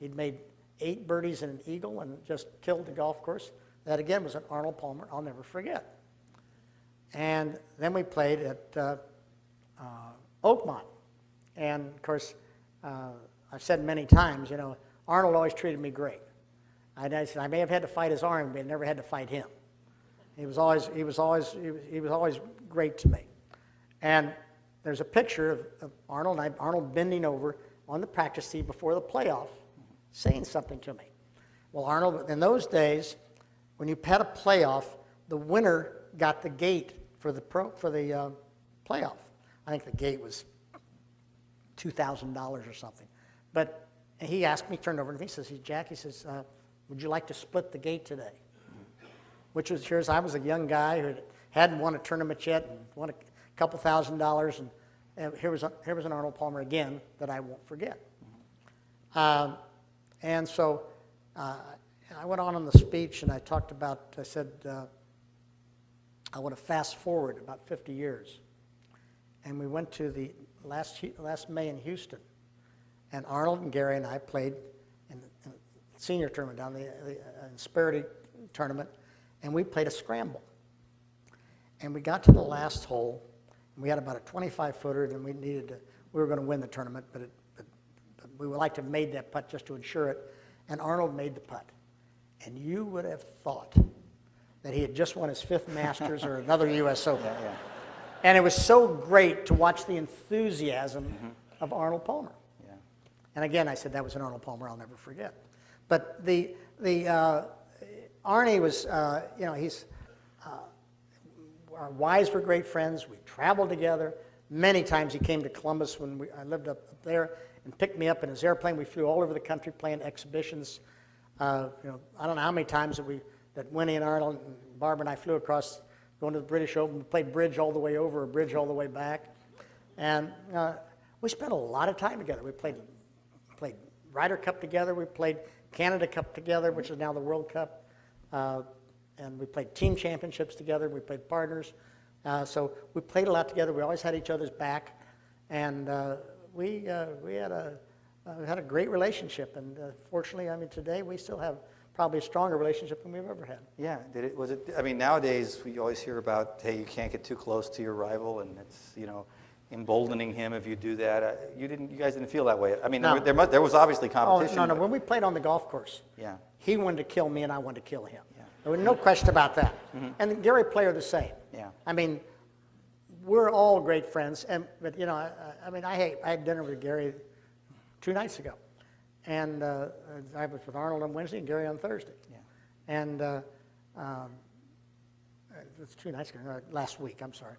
He'd made 8 birdies and an eagle and just killed the golf course. That, again, was an Arnold Palmer I'll never forget. And then we played at Oakmont. And, of course, I've said many times, you know, Arnold always treated me great. I may have had to fight his arm, but I never had to fight him. He was always great to me. And there's a picture of Arnold bending over on the practice tee before the playoff, saying something to me. Well, Arnold, in those days, when you had a playoff, the winner got the gate for the playoff. I think the gate was $2,000 or something, but. And he asked me, turned over to me, he says, Jack, he says, would you like to split the gate today? Which was, I was a young guy who hadn't won a tournament yet and won a couple $1,000, and here was an Arnold Palmer again that I won't forget. And so I went on in the speech and I said, I want to fast forward about 50 years. And we went to the last May in Houston. And Arnold and Gary and I played in the senior tournament down the Insperity tournament, and we played a scramble. And we got to the last hole, and we had about a 25-footer, and we were going to win the tournament, but we would like to have made that putt just to ensure it. And Arnold made the putt. And you would have thought that he had just won his 5th Masters or another U.S. Open. Yeah. And it was so great to watch the enthusiasm of Arnold Palmer. And again, I said that was an Arnold Palmer I'll never forget. But Arnie was, our wives were great friends. We traveled together. Many times he came to Columbus when I lived up there and picked me up in his airplane. We flew all over the country playing exhibitions. I don't know how many times that Winnie and Arnold and Barbara and I flew across, going to the British Open. We played bridge all the way over, or bridge all the way back. And we spent a lot of time together. We played Ryder Cup together. We played Canada Cup together, which is now the World Cup. And we played team championships together. We played partners. So we played a lot together. We always had each other's back. And we had a great relationship. And fortunately, I mean, today we still have probably a stronger relationship than we've ever had. Yeah. I mean, nowadays we always hear about, hey, you can't get too close to your rival, and it's, emboldening him if you do that. You guys didn't feel that way. I mean, No. there was obviously competition. Oh, no. When we played on the golf course, Yeah. he wanted to kill me and I wanted to kill him. Yeah. There was no question about that. And Gary Player the same. Yeah. I mean, we're all great friends. But you know, I mean, I had dinner with Gary 2 nights ago, and I was with Arnold on Wednesday and Gary on Thursday. Yeah. And it's 2 nights ago, last week. I'm sorry.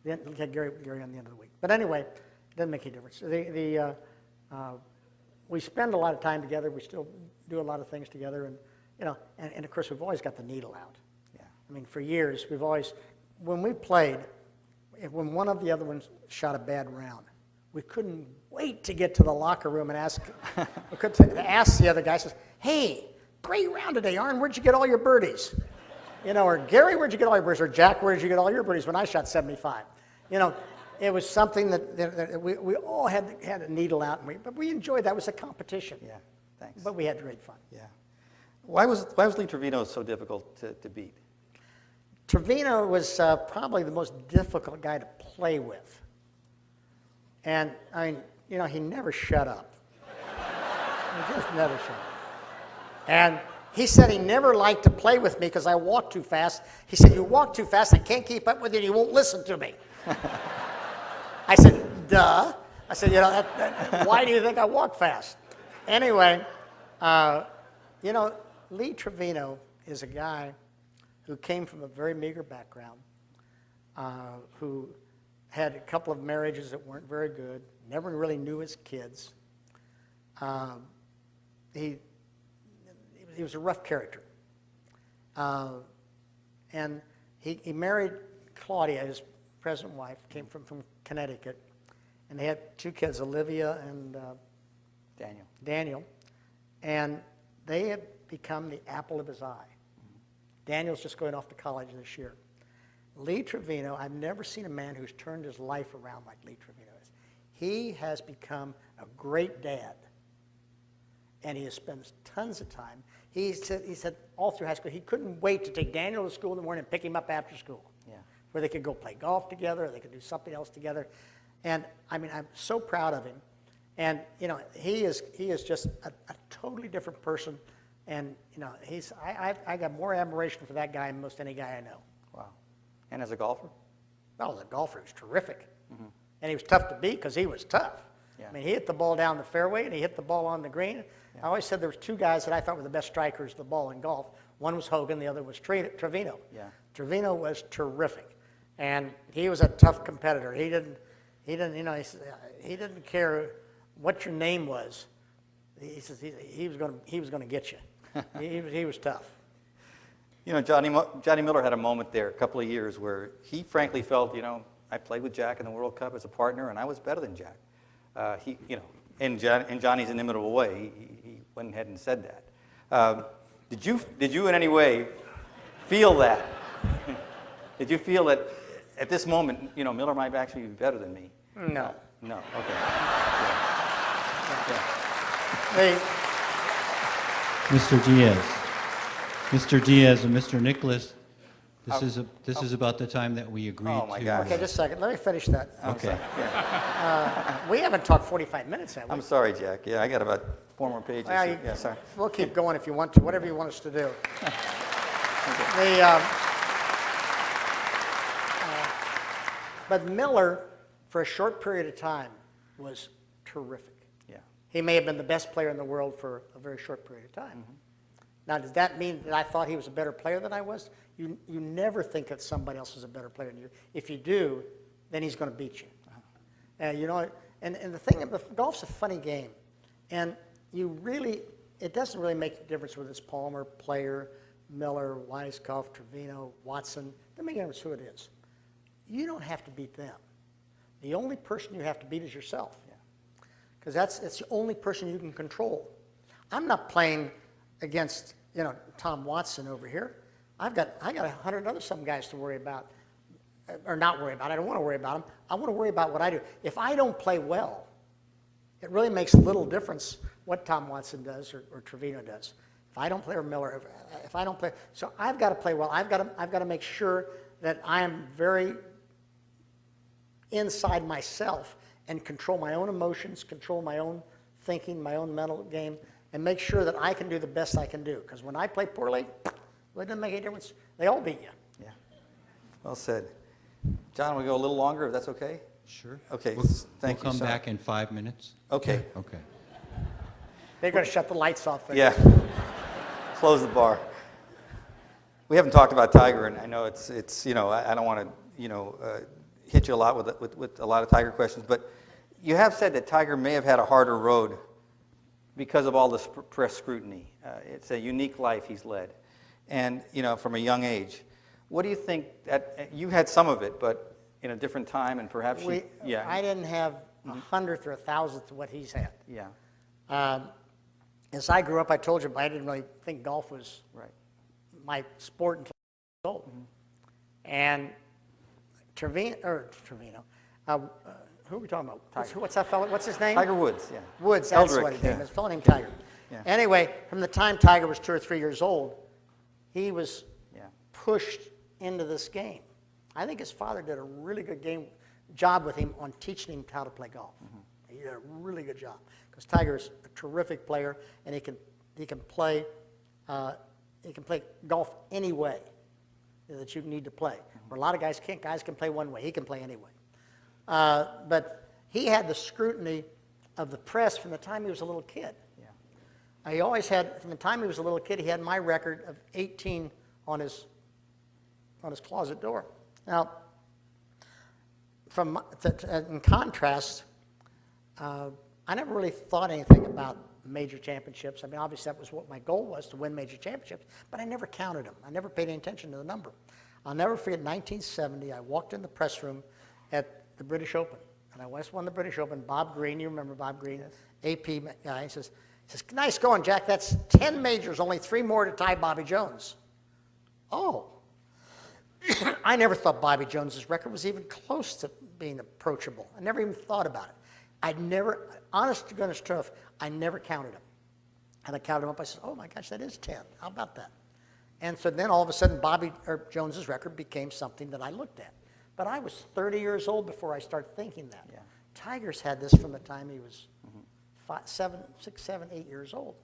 We had Gary on the end of the week. But anyway, it doesn't make any difference. We spend a lot of time together. We still do a lot of things together, and you know, and of course, we've always got the needle out. Yeah. I mean, for years, we've always, when we played, when one of the other ones shot a bad round, we couldn't wait to get to the locker room and ask the other guy, says, "Hey, great round today, Arn. Where'd you get all your birdies?" You know, or Gary, where'd you get all your birdies? Or Jack, where'd you get all your birdies when I shot 75? You know, it was something that we all had a needle out, but we enjoyed that. It was a competition. Yeah, thanks. But we had great fun. Yeah. Why was Lee Trevino so difficult to beat? Trevino was probably the most difficult guy to play with. And, I mean, you know, he never shut up. He just never shut up. And he said he never liked to play with me because I walked too fast. He said, "You walk too fast, I can't keep up with you, and you won't listen to me." I said, "Duh." I said, "You know, why do you think I walk fast?" Anyway, you know, Lee Trevino is a guy who came from a very meager background, who had a couple of marriages that weren't very good, never really knew his kids. He was a rough character. And he married Claudia, his present wife, came from Connecticut, and they had 2 kids, Olivia and Daniel. And they have become the apple of his eye. Mm-hmm. Daniel's just going off to college this year. Lee Trevino, I've never seen a man who's turned his life around like Lee Trevino is. He has become a great dad, and he spends tons of time. He said all through high school, he couldn't wait to take Daniel to school in the morning and pick him up after school, where they could go play golf together, or they could do something else together. And I mean, I'm so proud of him. And you know, he is just a totally different person. And you know, I got more admiration for that guy than most any guy I know. Wow. And as a golfer? Well, as a golfer, he was terrific. Mm-hmm. And he was tough to beat because he was tough. Yeah. I mean, he hit the ball down the fairway, and he hit the ball on the green. Yeah. I always said there was 2 guys that I thought were the best strikers of the ball in golf. One was Hogan, the other was Trevino. Yeah. Trevino was terrific, and he was a tough competitor. He didn't, you know, he didn't care what your name was. He says he was going to get you. he was tough. You know, Johnny Miller had a moment there, a couple of years, where he frankly felt, you know, I played with Jack in the World Cup as a partner, and I was better than Jack. You know, in Johnny's inimitable way, he went ahead and said that. Did you in any way feel that? Did you feel that at this moment, you know, Miller might actually be better than me? No. No. Okay. Yeah. Mr. Diaz and Mr. Nicklaus, this is about the time that we agreed Oh my to. gosh. Okay, just a second. Let me finish that. Okay. We haven't talked 45 minutes, have we? I'm sorry, Jack. Yeah, I got about 4 more pages. Well, Yeah, sorry. We'll keep going if you want to, whatever you want us to do. But Miller, for a short period of time, was terrific. Yeah. He may have been the best player in the world for a very short period of time. Mm-hmm. Now, does that mean that I thought he was a better player than I was? You never think that somebody else is a better player than you. If you do, then he's going to beat you. Uh-huh. You know, and the thing, golf's a funny game. And it doesn't really make a difference whether it's Palmer, Player, Miller, Weiskopf, Trevino, Watson. It doesn't make a difference who it is. You don't have to beat them. The only person you have to beat is yourself. Because that's the only person you can control. I'm not playing against, you know, Tom Watson over here. I got 100 other some guys to worry about, or not worry about. I don't want to worry about them. I want to worry about what I do. If I don't play well, it really makes little difference what Tom Watson does or Trevino does. If I don't play, or Miller, if I don't play, so I've got to play well. I've got to make sure that I am very inside myself and control my own emotions, control my own thinking, my own mental game, and make sure that I can do the best I can do. Because when I play poorly, well, it doesn't make any difference. They all beat you. Yeah. Well said. John, we go a little longer, if that's okay? Sure. Okay, We'll- thank you, We'll come sir. back in 5 minutes. Okay. Okay. They're going to shut the lights off. Yeah. Close the bar. We haven't talked about Tiger, and I know it's I don't want to, hit you a lot with a lot of Tiger questions, but you have said that Tiger may have had a harder road because of all this press scrutiny. It's a unique life he's led, and, from a young age. What do you think, you had some of it, but in a different time, and perhaps I didn't have a hundredth or a thousandth of what he's had. Yeah. As I grew up, I told you, I didn't really think golf was Right. my sport until I was old. And Trevino, who are we talking about? Tiger. What's that fellow? What's his name? Tiger Woods, yeah. Woods, that's Eldrick, what his yeah. name is. A fellow named Tiger. Yeah. Anyway, from the time Tiger was 2 or 3 years old, he was Yeah. pushed into this game. I think his father did a really good job with him on teaching him how to play golf. He did a really good job because Tiger's a terrific player, and he can play golf any way that you need to play. Where a lot of guys can't. Guys can play one way. He can play any way. But he had the scrutiny of the press from the time he was a little kid. Yeah. He always had, from the time he was a little kid, he had my record of 18 on his closet door. Now, in contrast, I never really thought anything about major championships. I mean, obviously that was what my goal was, to win major championships, but I never counted them. I never paid any attention to the number. I'll never forget 1970, I walked in the press room at the British Open, and I won the British Open. Bob Green, you remember Bob Green, AP guy, he says, nice going, Jack, that's 10 majors, only 3 more to tie Bobby Jones. Oh. I never thought Bobby Jones's record was even close to being approachable. I never even thought about it. I'd never, honest to goodness truth, I never counted them. And I counted them up, I said, oh my gosh, that is 10. How about that? And so then all of a sudden, Jones's record became something that I looked at. But I was 30 years old before I started thinking that. Yeah. Tiger's had this from the time he was 6, 7, 8 years old.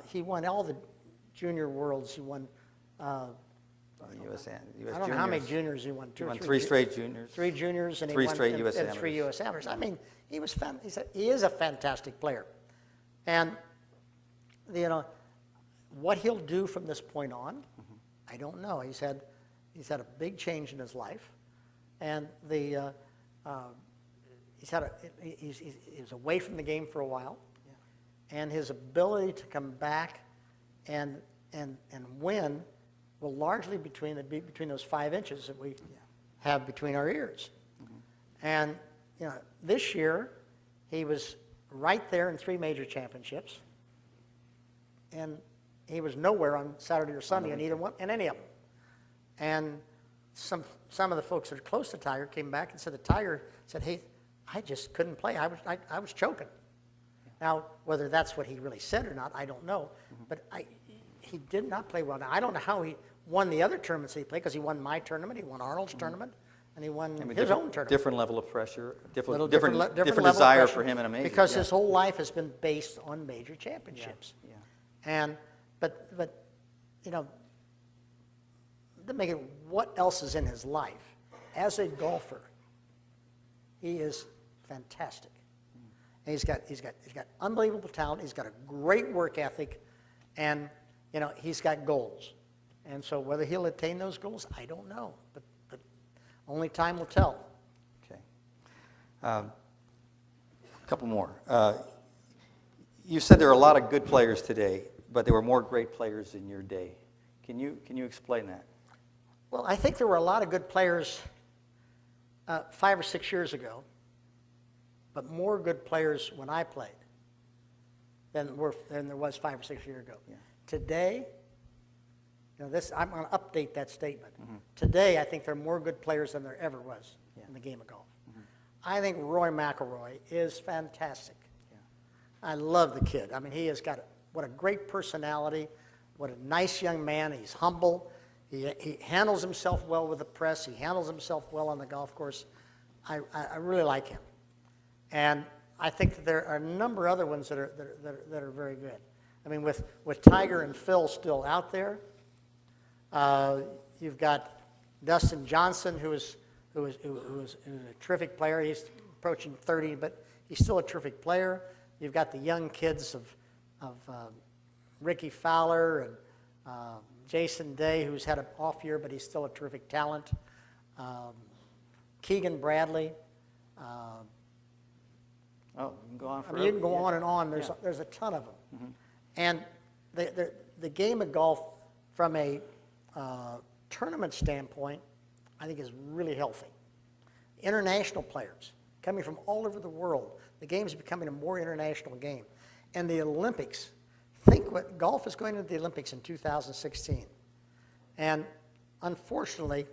He won all the junior worlds. He won, US I don't know how many juniors he won. He won 3 straight juniors. 3 juniors, and 3 he won straight US and 3 US amateurs. I mean, he is a fantastic player. And, what he'll do from this point on, I don't know. He's had a big change in his life, and he was away from the game for a while, and his ability to come back and win will largely be between those 5 inches that we have between our ears. And this year he was right there in 3 major championships, and he was nowhere on Saturday or Sunday in any of them. And some of the folks that are close to Tiger came back and said that Tiger said, "Hey, I just couldn't play. I was choking." Now, whether that's what he really said or not, I don't know. But he did not play well. Now, I don't know how he won the other tournaments that he played, because he won my tournament, he won Arnold's tournament, and he won his own tournament. Different level of pressure, different level of desire pressure, for him in a major. because his whole life has been based on major championships. Yeah. And but what else is in his life? As a golfer, he is fantastic. And he's got unbelievable talent. He's got a great work ethic, and he's got goals. And so whether he'll attain those goals, I don't know. But only time will tell. Okay. A couple more. You said there are a lot of good players today, but there were more great players in your day. Can you explain that? Well, I think there were a lot of good players 5 or 6 years ago, but more good players when I played than there was 5 or 6 years ago. Yeah. Today, I'm going to update that statement. Today, I think there are more good players than there ever was in the game of golf. I think Roy McIlroy is fantastic. Yeah. I love the kid. I mean, he has got what a great personality, what a nice young man. He's humble. He handles himself well with the press. He handles himself well on the golf course. I really like him. And I think that there are a number of other ones that are very good. I mean, with Tiger and Phil still out there, you've got Dustin Johnson, who is who was a terrific player. He's approaching 30, but he's still a terrific player. You've got the young kids of Ricky Fowler and Jason Day, who's had an off year, but he's still a terrific talent. Keegan Bradley. Oh, you can go on I forever. mean, you can go Yeah. on and on. Yeah. There's a ton of them. And the game of golf, from a tournament standpoint, I think is really healthy. International players coming from all over the world. The game is becoming a more international game. And the Olympics, think what golf is going to the Olympics in 2016. And unfortunately,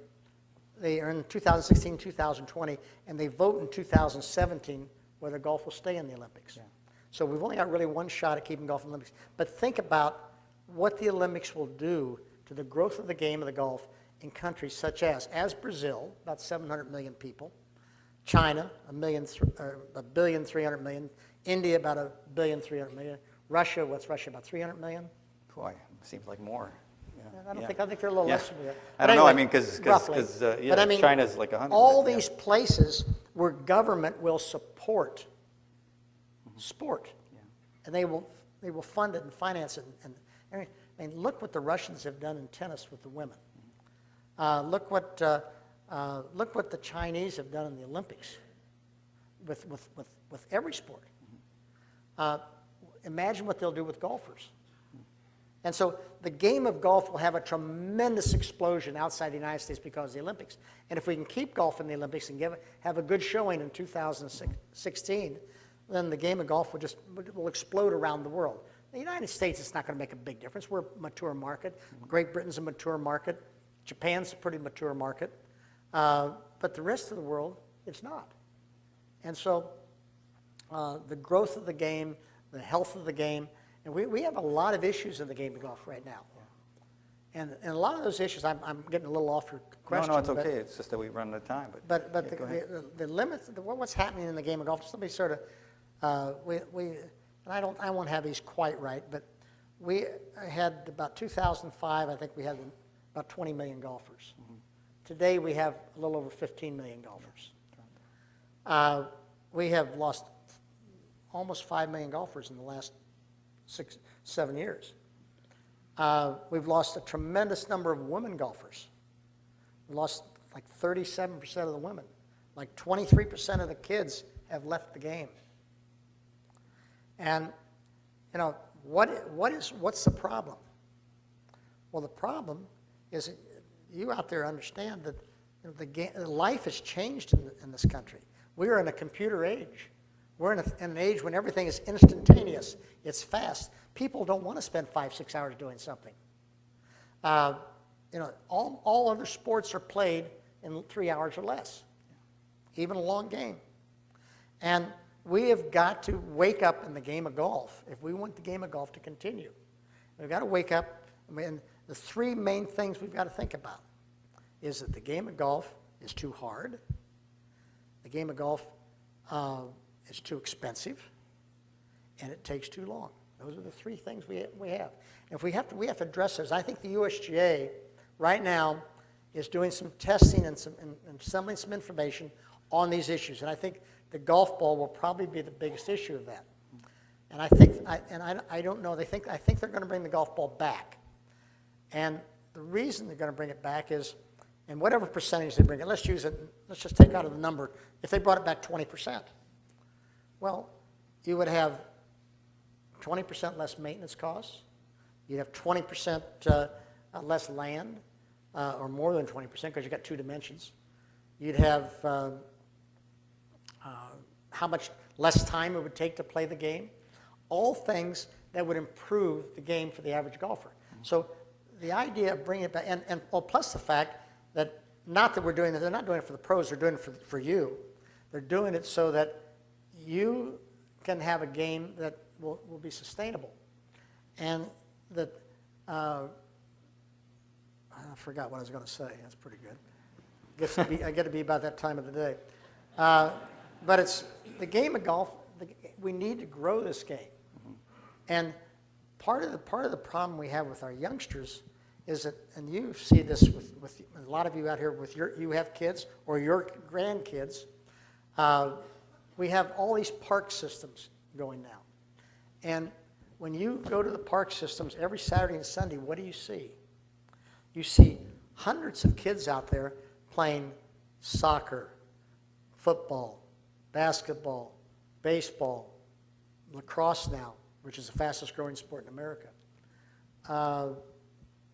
they are in 2016, 2020, and they vote in 2017 whether golf will stay in the Olympics. Yeah. So we've only got really one shot at keeping golf in the Olympics. But think about what the Olympics will do to the growth of the game of the golf in countries such as Brazil, about 700 million people, China, 1,300,000,000, India, about 1,300,000,000, Russia, what's Russia, about 300 million? Boy, seems like more. Yeah. I think they're a little Yeah. less than that. I But don't know. I anyway, mean, because roughly. But I mean, China's like 100. all yeah. these places where government will support sport, and they will fund it and finance it. And I mean, look what the Russians have done in tennis with the women. Look what the Chinese have done in the Olympics with every sport. Imagine what they'll do with golfers. And so the game of golf will have a tremendous explosion outside the United States because of the Olympics. And if we can keep golf in the Olympics and have a good showing in 2016, then the game of golf will explode around the world. In the United States, it's not going to make a big difference. We're a mature market. Great Britain's a mature market. Japan's a pretty mature market. But the rest of the world, it's not. And so the growth of the game, the health of the game, and we have a lot of issues in the game of golf right now. And a lot of those issues, I'm getting a little off your question. No, it's okay. It's just that we run out of time. But yeah, go ahead. the limits, what's happening in the game of golf, just let me sort of, and I won't have these quite right, but we had about 2005, I think we had about 20 million golfers. Today we have a little over 15 million golfers. We have lost almost 5 million golfers in the last 6-7 years. We've lost a tremendous number of women golfers. We lost like 37% of the women. Like 23% of the kids have left the game. And, you know, what's the problem? Well, the problem is you out there understand that life has changed in this country. We are in a computer age. We're in an age when everything is instantaneous. It's fast. People don't want to spend 5-6 hours doing something. You know, all other sports are played in 3 hours or less, even a long game. And we have got to wake up in the game of golf if we want the game of golf to continue. We've got to wake up. I mean, the three main things we've got to think about is that the game of golf is too hard. The game of golf is too expensive, and it takes too long. Those are the three things we have. And if we have to address those. I think the USGA right now is doing some testing and assembling some information on these issues. And I think the golf ball will probably be the biggest issue of that. And I don't know. I think they're going to bring the golf ball back. And the reason they're going to bring it back is, and whatever percentage they bring it, let's just take out of the number. If they brought it back 20%, well, you would have 20% less maintenance costs. You'd have 20% less land, or more than 20%, because you've got two dimensions. You'd have how much less time it would take to play the game. All things that would improve the game for the average golfer. So the idea of bringing it back, and plus the fact that not that we're doing it, they're not doing it for the pros, they're doing it for you. They're doing it so that you can have a game that will be sustainable. And that, I forgot what I was going to say. That's pretty good. I get to be about that time of the day. But it's the game of golf. We need to grow this game. And part of the problem we have with our youngsters is that, and you see this with a lot of you out here with you have kids or your grandkids, we have all these park systems going now. And when you go to the park systems every Saturday and Sunday, what do you see? You see hundreds of kids out there playing soccer, football, basketball, baseball, lacrosse now, which is the fastest growing sport in America.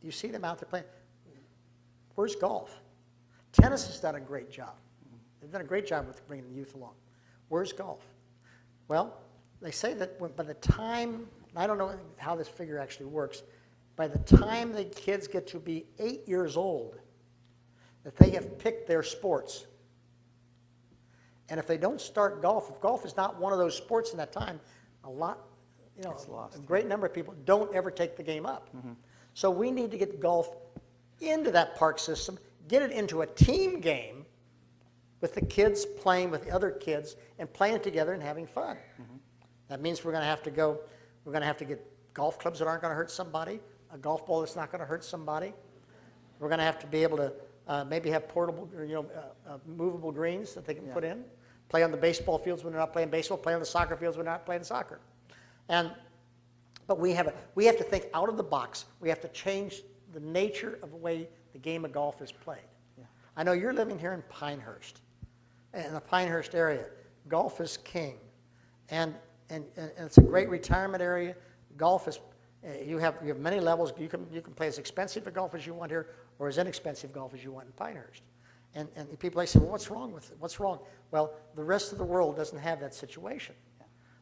You see them out there playing. Where's golf? Tennis has done a great job. They've done a great job with bringing the youth along. Where's golf? Well, they say that by the time, I don't know how this figure actually works, by the time the kids get to be 8 years old, that they have picked their sports. And if they don't start golf, if golf is not one of those sports in that time, a great number of people don't ever take the game up. Mm-hmm. So we need to get golf into that park system, get it into a team game with the kids playing with the other kids and playing together and having fun. Mm-hmm. That means we're going to have to get golf clubs that aren't going to hurt somebody, a golf ball that's not going to hurt somebody. We're going to have to be able to maybe have portable, movable greens that they can put in, play on the baseball fields when they're not playing baseball, play on the soccer fields when they're not playing soccer. But we have to think out of the box. We have to change the nature of the way the game of golf is played. Yeah. I know you're living here in Pinehurst, in the Pinehurst area. Golf is king, and it's a great retirement area. Golf is you have many levels. You can play as expensive a golf as you want here, or as inexpensive golf as you want in Pinehurst. And people say, well, what's wrong with it? What's wrong? Well, the rest of the world doesn't have that situation.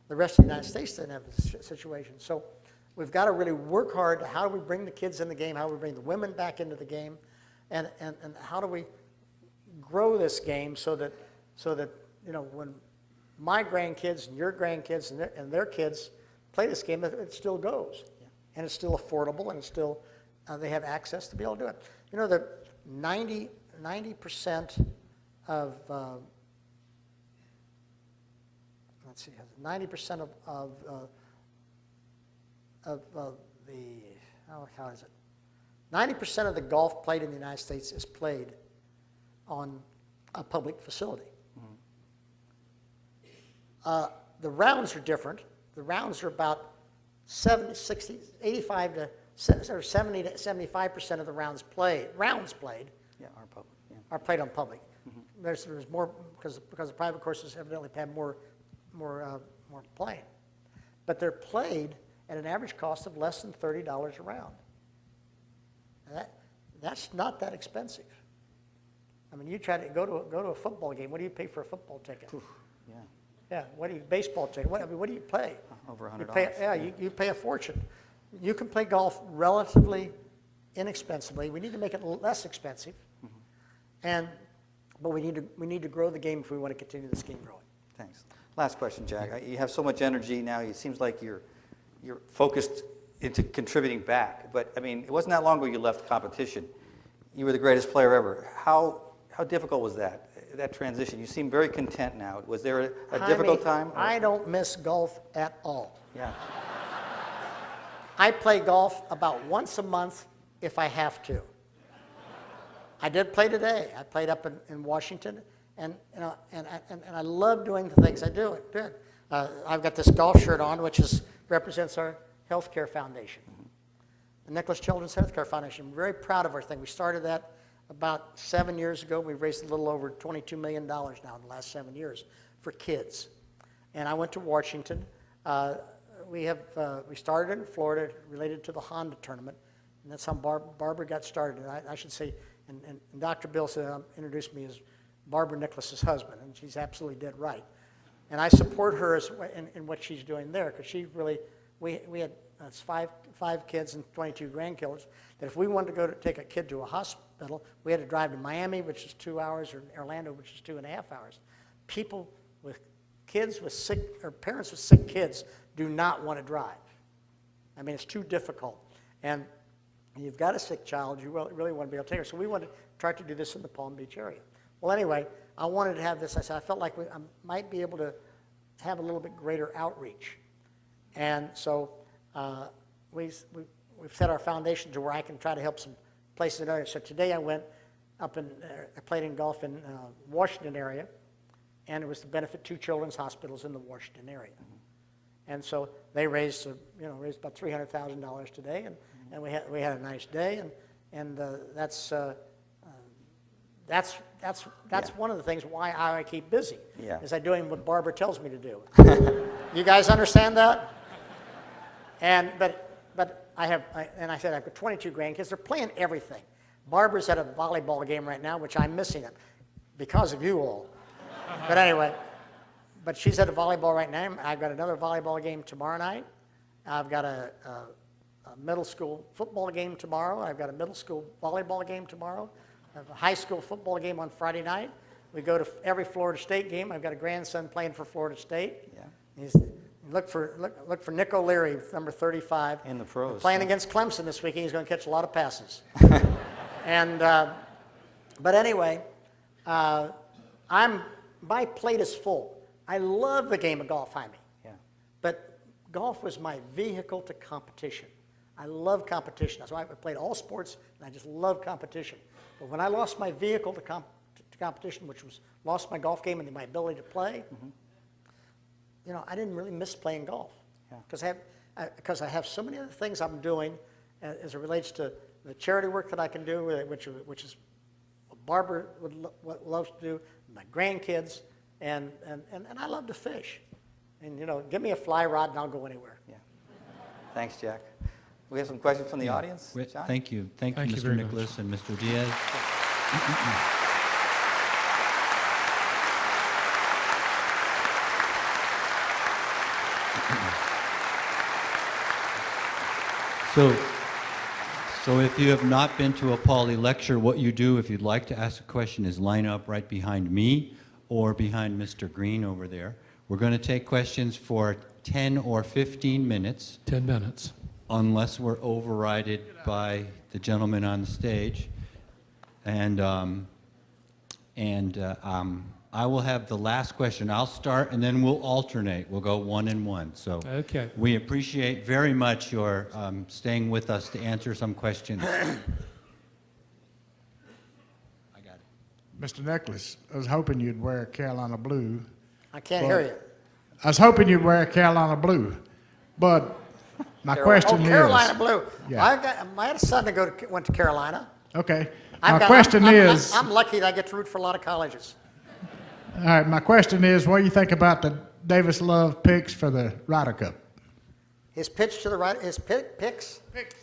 The rest of the United States doesn't have this situation. So we've got to really work hard. How do we bring the kids in the game? How do we bring the women back into the game? And how do we grow this game so that when my grandkids and your grandkids and their kids play this game, it still goes. Yeah. And it's still affordable, and it's still they have access to be able to do it. You know, the 90% of 90% of the how is it? 90% of the golf played in the United States is played on a public facility. Mm-hmm. The rounds are different. The rounds are about 70 to 75% of the rounds played. Yeah, are public. Yeah. Are played on public. Mm-hmm. There's more because the private courses evidently have more playing, but they're played at an average cost of less than $30 a round. That's not that expensive. I mean, you try to go to a football game. What do you pay for a football ticket? Oof, yeah. Yeah. What do you baseball ticket? What do you pay? Over $100. You pay a fortune. You can play golf relatively inexpensively. We need to make it less expensive, mm-hmm. But we need to grow the game if we want to continue this game growing. Thanks. Last question, Jack. You have so much energy now. It seems like you're focused into contributing back. But I mean, it wasn't that long ago you left competition. You were the greatest player ever. How difficult was that transition? You seem very content now. Was there a difficult time? I don't miss golf at all. Yeah. I play golf about once a month if I have to. I did play today. I played up in Washington, and I love doing the things I do. I've got this golf shirt on, which represents our healthcare foundation, the Nicklaus Children's Healthcare Foundation. I'm very proud of our thing. We started that about 7 years ago. We've raised a little over $22 million now in the last 7 years for kids. And I went to Washington. We started in Florida related to the Honda tournament, and that's how Barbara got started. And I should say, and Dr. Bill introduced me as Barbara Nicklaus's husband, and she's absolutely dead right. And I support her in what she's doing there, because she really, we had five kids and 22 grandkids, that if we wanted to go to take a kid to a hospital, we had to drive to Miami, which is 2 hours, or Orlando, which is 2.5 hours. People with kids with sick, or parents with sick kids do not want to drive. I mean, it's too difficult. And you've got a sick child, you really want to be able to take her. So we wanted to try to do this in the Palm Beach area. Well, anyway, I wanted to have this. I said, I felt like I might be able to have a little bit greater outreach. And so we we've set our foundation to where I can try to help some places in the area. So today I went up and I played in golf in Washington area, and it was to benefit 2 children's hospitals in the Washington area. And so they raised about $300,000 today, and we had a nice day, and that's one of the things why I keep busy. Yeah. Is I'm doing what Barbara tells me to do. You guys understand that? But I said I've got 22 grandkids. They're playing everything. Barbara's at a volleyball game right now, which I'm missing it because of you all. But anyway, but she's at a volleyball right now. I've got another volleyball game tomorrow night. I've got a middle school football game tomorrow. I've got a middle school volleyball game tomorrow. I have a high school football game on Friday night. We go to every Florida State game. I've got a grandson playing for Florida State. Yeah. Look for Nick O'Leary, number 35. In the pros. We're playing against Clemson this weekend. He's going to catch a lot of passes. And but anyway, my plate is full. I love the game of golf, Jaime. Yeah. But golf was my vehicle to competition. I love competition. That's why I played all sports, and I just love competition. But when I lost my vehicle to competition, which was lost my golf game and my ability to play, I didn't really miss playing golf. Because I have so many other things I'm doing as it relates to the charity work that I can do, which is what Barbara loves to do, my grandkids, and I love to fish. And give me a fly rod and I'll go anywhere. Yeah. Thanks, Jack. We have some questions from the audience. John? Thank you. Thank you, Thank you Mr. very Nicklaus and Mr. Diaz. So if you have not been to a Pauley lecture, what you do if you'd like to ask a question is line up right behind me or behind Mr. Green over there. We're going to take questions for 10 or 15 minutes. 10 minutes. Unless we're overrided by the gentleman on the stage. And I will have the last question. I'll start, and then we'll alternate. We'll go 1 and 1. So Okay. we appreciate very much your staying with us to answer some questions. I got it. Mr. Nicklaus, I was hoping you'd wear Carolina blue. I can't hear you. I was hoping you'd wear Carolina blue, but my question is... Carolina blue. Yeah. I had a son that went to Carolina. Okay. My question is... I'm lucky that I get to root for a lot of colleges. All right, my question is, what do you think about the Davis Love picks for the Ryder Cup? His pitch to the right, his picks? Picks.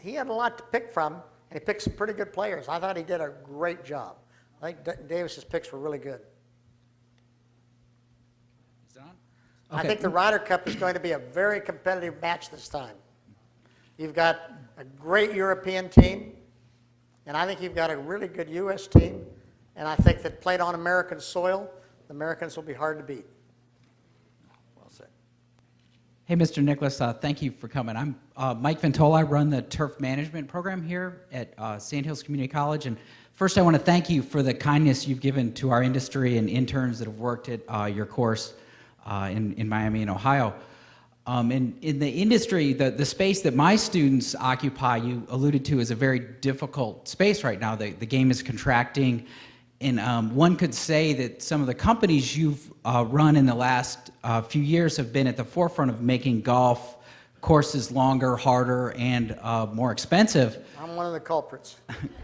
He had a lot to pick from, and he picked some pretty good players. I thought he did a great job. I think Davis's picks were really good. Is it on? I Okay. think the Ryder Cup is going to be a very competitive match this time. You've got a great European team, and I think you've got a really good U.S. team, and I think that played on American soil, the Americans will be hard to beat. Well said. Hey, Mr. Nicklaus, thank you for coming. I'm Mike Ventola. I run the turf management program here at Sandhills Community College. And first, I want to thank you for the kindness you've given to our industry and interns that have worked at your course in Miami and Ohio. In the industry, the space that my students occupy, you alluded to, is a very difficult space right now. The game is contracting. And one could say that some of the companies you've run in the last few years have been at the forefront of making golf courses longer, harder, and more expensive. I'm one of the culprits.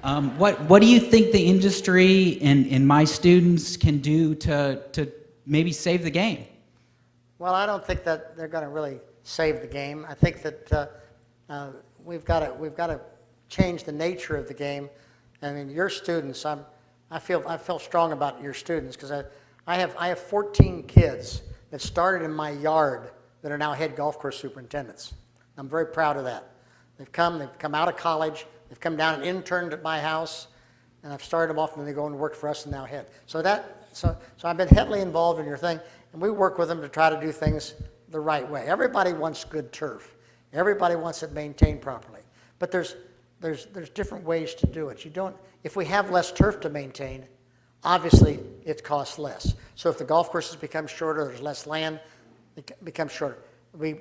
What do you think the industry and my students can do to maybe save the game? Well, I don't think that they're going to really save the game. I think that we've got to change the nature of the game. I mean, your students, I feel strong about your students because I have 14 kids that started in my yard that are now head golf course superintendents. I'm very proud of that. They've come out of college, they've come down and interned at my house, and I've started them off and they go and work for us and now head. So I've been heavily involved in your thing, and we work with them to try to do things the right way. Everybody wants good turf. Everybody wants it maintained properly. But there's different ways to do it. If we have less turf to maintain, obviously it costs less. So if the golf courses become shorter, there's less land, it becomes shorter. we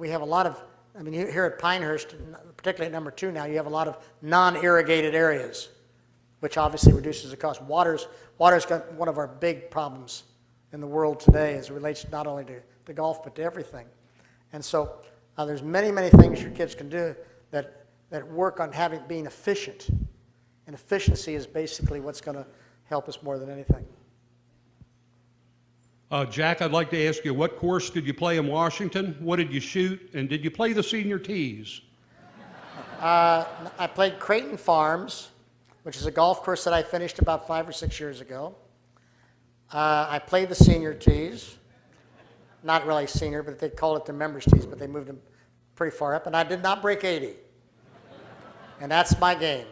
have a lot of, I mean, here at Pinehurst, particularly at number 2 now, you have a lot of non-irrigated areas, which obviously reduces the cost. Water's got one of our big problems in the world today as it relates not only to golf, but to everything. And so there's many, many things your kids can do that work on being efficient. And efficiency is basically what's going to help us more than anything. Jack, I'd like to ask you, what course did you play in Washington? What did you shoot? And did you play the senior tees? I played Creighton Farms, which is a golf course that I finished about 5 or 6 years ago. I played the senior tees. Not really senior, but they called it the members tees, but they moved them pretty far up. And I did not break 80. And that's my game.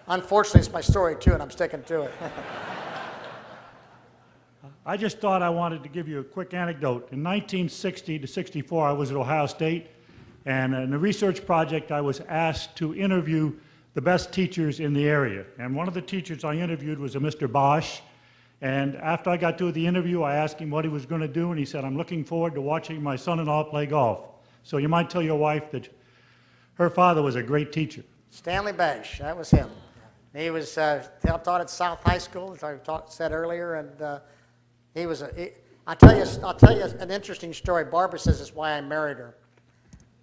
Unfortunately, it's my story too, and I'm sticking to it. I just thought I wanted to give you a quick anecdote. In 1960 to 64, I was at Ohio State, and in a research project, I was asked to interview the best teachers in the area. And one of the teachers I interviewed was a Mr. Bosch. And after I got through the interview, I asked him what he was going to do, and he said, "I'm looking forward to watching my son-in-law play golf." So you might tell your wife that her father was a great teacher. Stanley Bash, that was him. He was taught at South High School, as I said earlier, and he was I'll tell you an interesting story. Barbara says it's why I married her.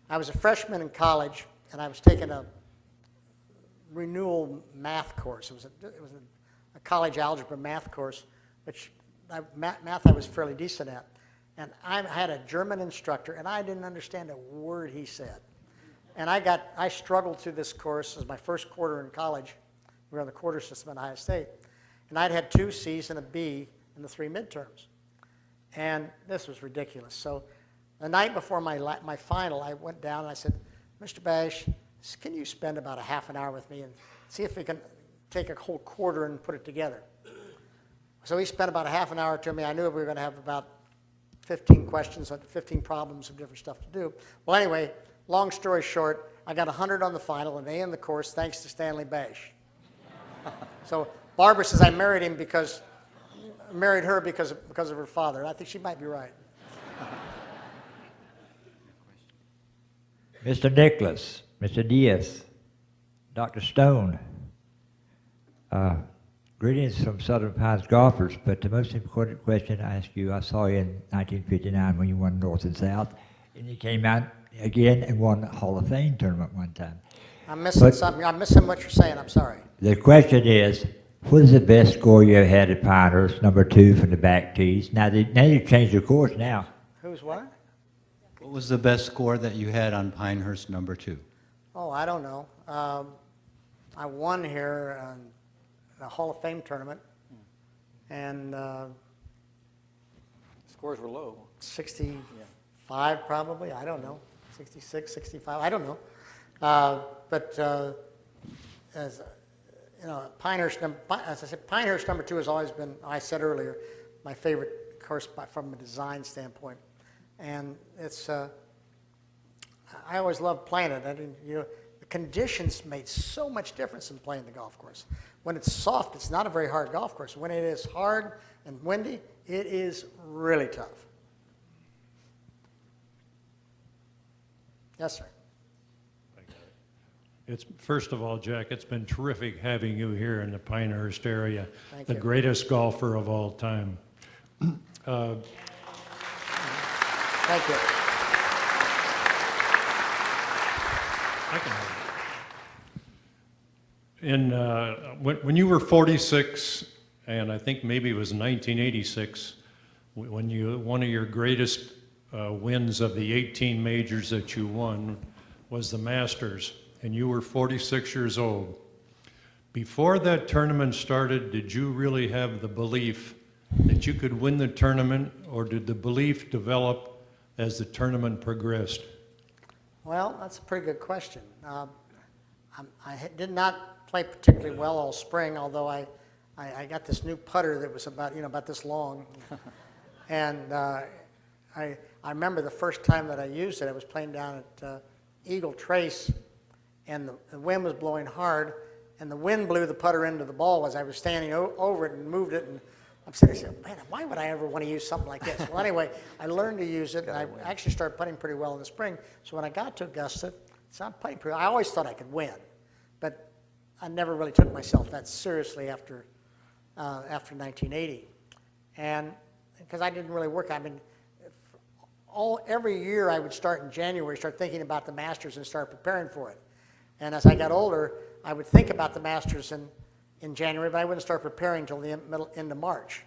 I was a freshman in college, and I was taking a renewal math course. It was a college algebra math course, which math I was fairly decent at. And I had a German instructor, and I didn't understand a word he said. And I struggled through this course. It was my first quarter in college. We were on the quarter system at Ohio State. And I'd had 2 C's and a B in the 3 midterms. And this was ridiculous. So the night before my final, I went down and I said, "Mr. Bash, can you spend about a half an hour with me and see if we can take a whole quarter and put it together?" So he spent about a half an hour to me. I knew we were going to have about 15 questions, 15 problems of different stuff to do. Well, anyway, long story short, I got 100 on the final, an A in the course, thanks to Stanley Bash. So Barbara says I married her because of her father. I think she might be right. Mr. Nicklaus, Mr. Diaz, Dr. Stone, greetings from Southern Pines golfers, but the most important question I ask you, I saw you in 1959 when you won North and South, and you came out again and won the Hall of Fame tournament one time. I'm missing something. I'm missing what you're saying. I'm sorry. The question is, what is the best score you ever had at Pinehurst, number 2 from the back tees? Now you've changed your course now. Who's what? What was the best score that you had on Pinehurst number 2? Oh, I don't know. I won here in the Hall of Fame tournament, and Scores were low. 65 probably. I don't know. 66, 65. I don't know. But as you know, as I said, Pinehurst number 2 has always been, I said earlier, my favorite course from a design standpoint. And it's, I always loved playing it. The conditions made so much difference in playing the golf course. When it's soft, it's not a very hard golf course. When it is hard and windy, it is really tough. Yes, sir. It's, first of all, Jack, it's been terrific having you here in the Pinehurst area, Thank the you. greatest golfer of all time. Thank you. I can help. When you were 46, and I think maybe it was 1986, when one of your greatest wins of the 18 majors that you won was the Masters, and you were 46 years old. Before that tournament started, did you really have the belief that you could win the tournament, or did the belief develop as the tournament progressed? Well, that's a pretty good question. I did not play particularly well all spring, although I got this new putter that was about this long. And I remember the first time that I used it, I was playing down at Eagle Trace, and the wind was blowing hard, and the wind blew the putter into the ball as I was standing over it and moved it, and I'm sitting there saying, man, why would I ever want to use something like this? Well, anyway, I learned to use it, and I actually started putting pretty well in the spring. So when I got to Augusta, so I'm putting pretty well. I always thought I could win, but I never really took myself that seriously after 1980. And because I didn't really work, I mean, every year I would start in January, start thinking about the Masters and start preparing for it. And as I got older, I would think about the Masters in January, but I wouldn't start preparing until the end of March.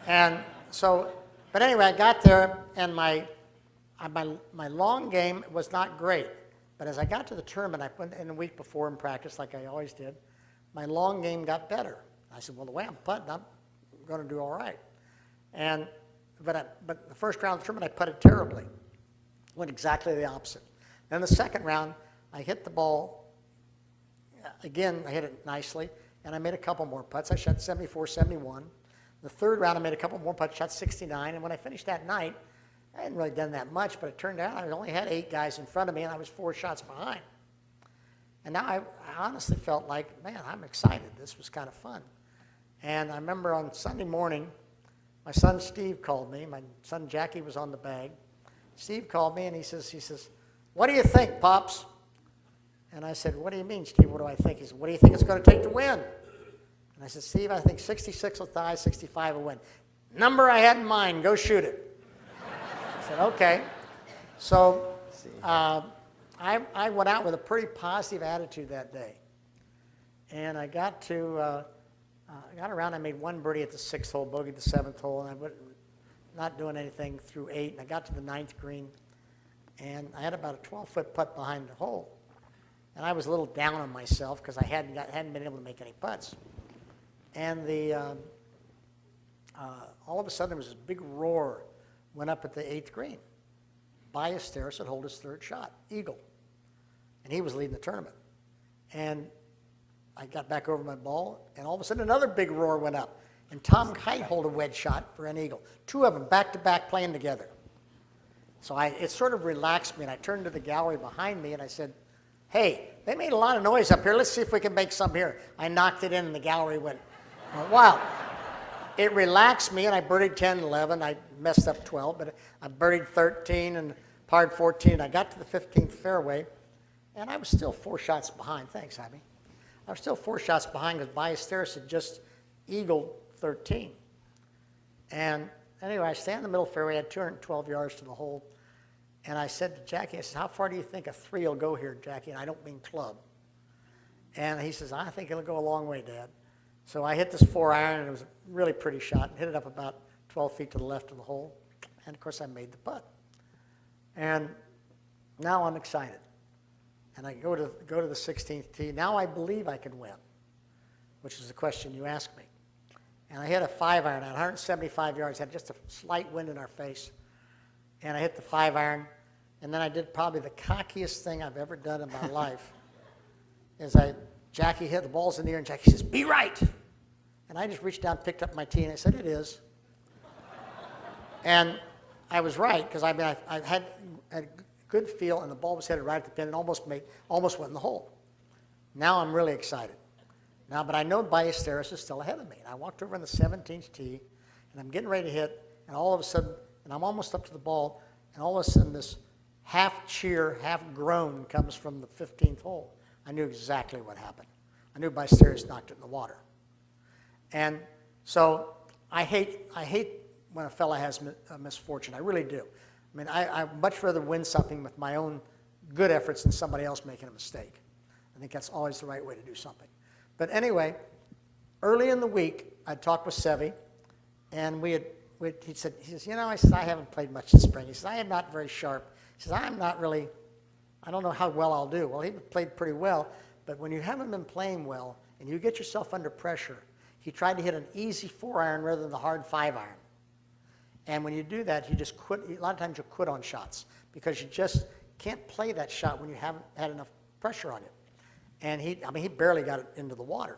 And so, but anyway, I got there, and my long game was not great. But as I got to the tournament, I went in a week before in practice, like I always did. My long game got better. I said, well, the way I'm putting, I'm going to do all right. But the first round of the tournament, I putted terribly. Went exactly the opposite. Then the second round, I hit the ball. Again, I hit it nicely, and I made a couple more putts. I shot 74, 71. The third round, I made a couple more putts, shot 69. And when I finished that night, I hadn't really done that much, but it turned out I only had 8 guys in front of me, and I was 4 shots behind. And now I honestly felt like, man, I'm excited. This was kind of fun. And I remember on Sunday morning, my son Steve called me. My son Jackie was on the bag. Steve called me, and he says, what do you think, Pops? And I said, what do you mean, Steve? What do I think? He said, what do you think it's going to take to win? And I said, Steve, I think 66 will tie, 65 will win. Number I had in mind, go shoot it. I said, okay. So I went out with a pretty positive attitude that day. And I got around, I made 1 birdie at the 6th hole, bogeyed the 7th hole, and I went not doing anything through 8, and I got to the 9th green, and I had about a 12-foot putt behind the hole. And I was a little down on myself because I hadn't been able to make any putts. And all of a sudden there was this big roar went up at the 8th green. Ballesteros had hold his 3rd shot, eagle. And he was leading the tournament. And I got back over my ball, and all of a sudden another big roar went up. And Tom Kite hold a wedge shot for an eagle. 2 of them back-to-back playing together. So it sort of relaxed me, and I turned to the gallery behind me, and I said, hey, they made a lot of noise up here. Let's see if we can make some here. I knocked it in, and the gallery went wild. It relaxed me, and I birdied 10, 11. I messed up 12, but I birdied 13 and parred 14. And I got to the 15th fairway, and I was still 4 shots behind. Thanks, Jaime. I was still 4 shots behind because Ballesteros had just eagled 13. And anyway, I stand in the middle fairway. I had 212 yards to the hole. And I said to Jackie, I said, how far do you think a 3 will go here, Jackie? And I don't mean club. And he says, I think it'll go a long way, Dad. So I hit this 4-iron, and it was a really pretty shot, and hit it up about 12 feet to the left of the hole. And, of course, I made the putt. And now I'm excited. And I go to the 16th tee. Now I believe I can win, which is the question you asked me. And I hit a 5-iron at 175 yards, had just a slight wind in our face. And I hit the 5-iron, and then I did probably the cockiest thing I've ever done in my life. Jackie hit the balls in the air, and Jackie says, be right. And I just reached down, picked up my tee, and I said, it is. And I was right, because I had a good feel, and the ball was headed right at the pin and almost went in the hole. Now I'm really excited. But I know Ballesteros is still ahead of me. And I walked over on the 17th tee, and I'm getting ready to hit, and all of a sudden, and I'm almost up to the ball, and all of a sudden this half cheer, half groan comes from the 15th hole. I knew exactly what happened. I knew Ballesteros knocked it in the water. And so I hate when a fella has a misfortune. I really do. I mean, I'd much rather win something with my own good efforts than somebody else making a mistake. I think that's always the right way to do something. But anyway, early in the week, I talked with Sevi, and he says, I said, I haven't played much this spring. He says, I am not very sharp. He says, I don't know how well I'll do. Well, he played pretty well, but when you haven't been playing well and you get yourself under pressure, he tried to hit an easy 4-iron rather than the hard 5-iron. And when you do that, you just quit. A lot of times you quit on shots because you just can't play that shot when you haven't had enough pressure on you. And he barely got it into the water.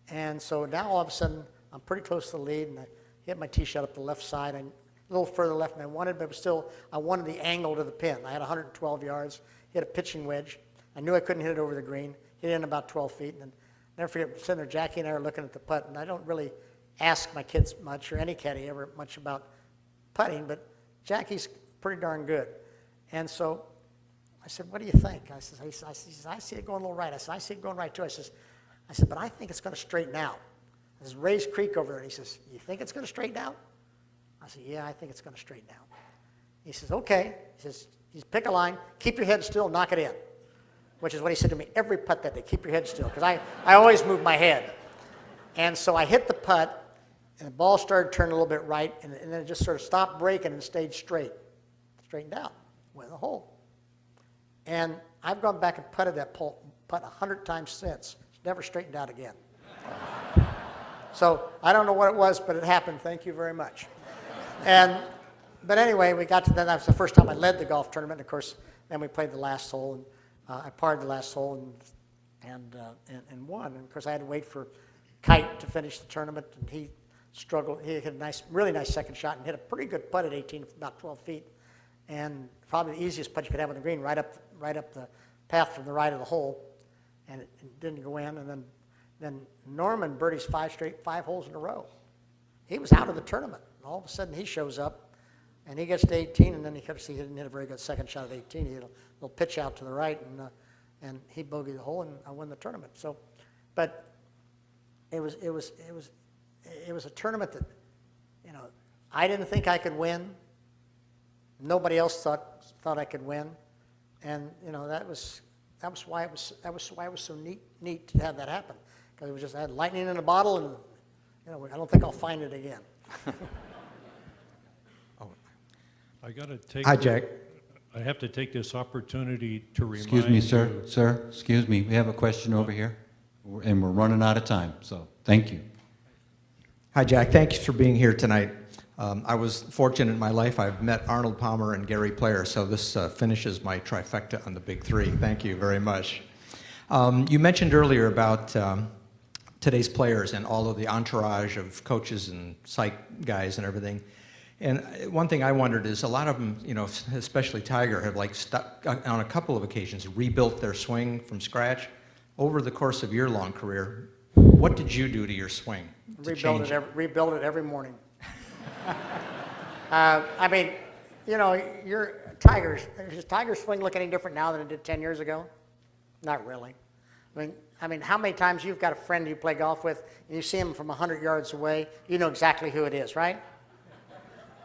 And so now all of a sudden, I'm pretty close to the lead, and I hit my tee shot up the left side, and a little further left than I wanted, but it was still, I wanted the angle to the pin. I had 112 yards, hit a pitching wedge. I knew I couldn't hit it over the green, hit it in about 12 feet, and never forget, sitting there, Jackie and I are looking at the putt, and I don't really ask my kids much, or any caddy ever much about putting, but Jackie's pretty darn good. And so I said, what do you think? I see it going a little right. I said, I see it going right too. I said, but I think it's going to straighten out. There's Ray's Creek over there. And he says, you think it's going to straighten out? I said, yeah, I think it's going to straighten out. He says, okay. He says, pick a line, keep your head still, knock it in, which is what he said to me every putt that day, keep your head still, because I always move my head. And so I hit the putt, and the ball started turning a little bit right, and then it just sort of stopped breaking and stayed straight. Straightened out, went in the hole. And I've gone back and putted that putt 100 times since. It's never straightened out again. So I don't know what it was, but it happened. Thank you very much. But anyway, we got to that. That was the first time I led the golf tournament. And of course, then we played the last hole, and I parred the last hole and won. And of course, I had to wait for Kite to finish the tournament, and he struggled. He hit a really nice second shot and hit a pretty good putt at 18, about 12 feet, and probably the easiest putt you could have on the green, right up the path from the right of the hole, and it didn't go in. And then Norman birdies 5 holes in a row. He was out of the tournament. And all of a sudden, he shows up, and he gets to 18, and then he didn't hit a very good second shot at 18. He hit a little pitch out to the right, and he bogeyed the hole, and I won the tournament. So, but it was a tournament that, I didn't think I could win. Nobody else thought I could win, and that was why it was so neat to have that happen, because it was just, I had lightning in a bottle, and I don't think I'll find it again. I got to take. Hi, Jack. I have to take this opportunity to remind Excuse me, sir. you- Sir, excuse me. We have a question over here, and we're running out of time, so thank you. Hi, Jack. Thank you for being here tonight. I was fortunate in my life. I've met Arnold Palmer and Gary Player, so this finishes my trifecta on the big three. Thank you very much. You mentioned earlier about today's players and all of the entourage of coaches and psych guys and everything. And one thing I wondered is a lot of them, especially Tiger, have on a couple of occasions rebuilt their swing from scratch. Over the course of your long career, what did you do to your swing to change it? Rebuild it every morning. Your Tiger's swing look any different now than it did 10 years ago? Not really. I mean, how many times you've got a friend you play golf with, and you see him from 100 yards away, you know exactly who it is, right?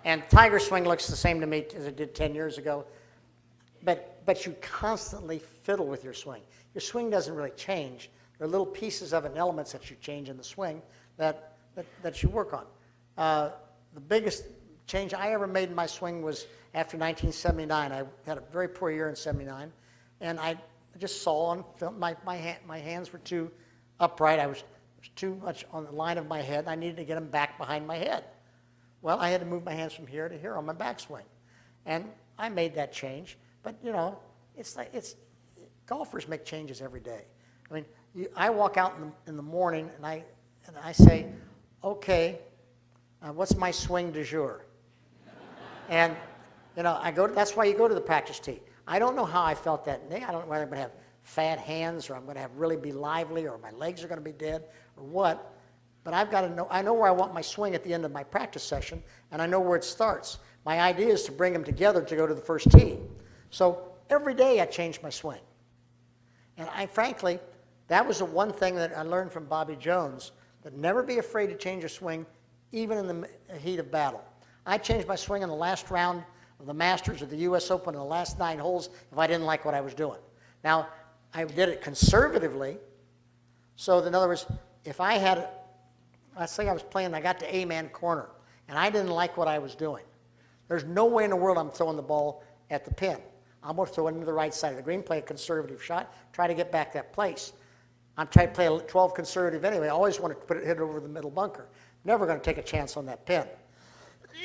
And Tiger's swing looks the same to me as it did 10 years ago, but you constantly fiddle with your swing. Your swing doesn't really change. There are little pieces of it and elements that you change in the swing that you work on. The biggest change I ever made in my swing was after 1979. I had a very poor year in '79, and I just saw on film my hands were too upright. I was too much on the line of my head. I needed to get them back behind my head. Well, I had to move my hands from here to here on my backswing, and I made that change. But golfers make changes every day. I mean, I walk out in the morning and I say, okay, what's my swing du jour? And that's why you go to the practice tee. I don't know how I felt that day. I don't know whether I'm going to have fat hands, or I'm going to really be lively, or my legs are going to be dead, or what. But I've got to know. I know where I want my swing at the end of my practice session, and I know where it starts. My idea is to bring them together to go to the first tee. So every day I change my swing. And frankly, that was the one thing that I learned from Bobby Jones, that never be afraid to change your swing, even in the heat of battle. I changed my swing in the last round of the Masters or the U.S. Open in the last 9 holes if I didn't like what I was doing. Now, I did it conservatively. So in other words, if I had, let's say I was playing, I got to A-man corner, and I didn't like what I was doing. There's no way in the world I'm throwing the ball at the pin. I'm going to throw it into the right side of the green, play a conservative shot, try to get back that place. I'm trying to play a 12 conservative anyway. I always want to hit it over the middle bunker. Never going to take a chance on that pin.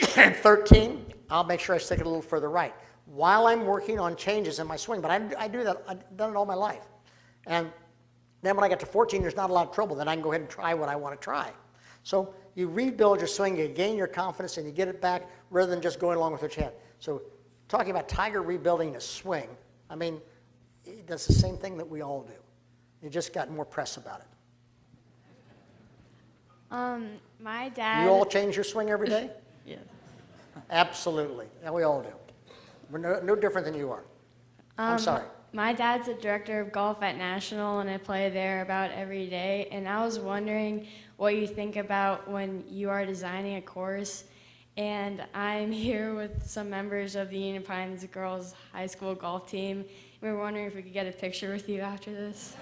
13, I'll make sure I stick it a little further right while I'm working on changes in my swing. But I do that. I've done it all my life. And then when I get to 14, there's not a lot of trouble. Then I can go ahead and try what I want to try. So you rebuild your swing, you gain your confidence, and you get it back rather than just going along with your chant. So talking about Tiger rebuilding his swing, I mean, he does the same thing that we all do. He just got more press about it. My dad. You all change your swing every day? Yeah. Absolutely. Yeah, we all do. We're no different than you are. I'm sorry. My dad's a director of golf at National, and I play there about every day. And I was wondering what you think about when you are designing a course. And I'm here with some members of the Union Pines Girls High School golf team. We were wondering if we could get a picture with you after this.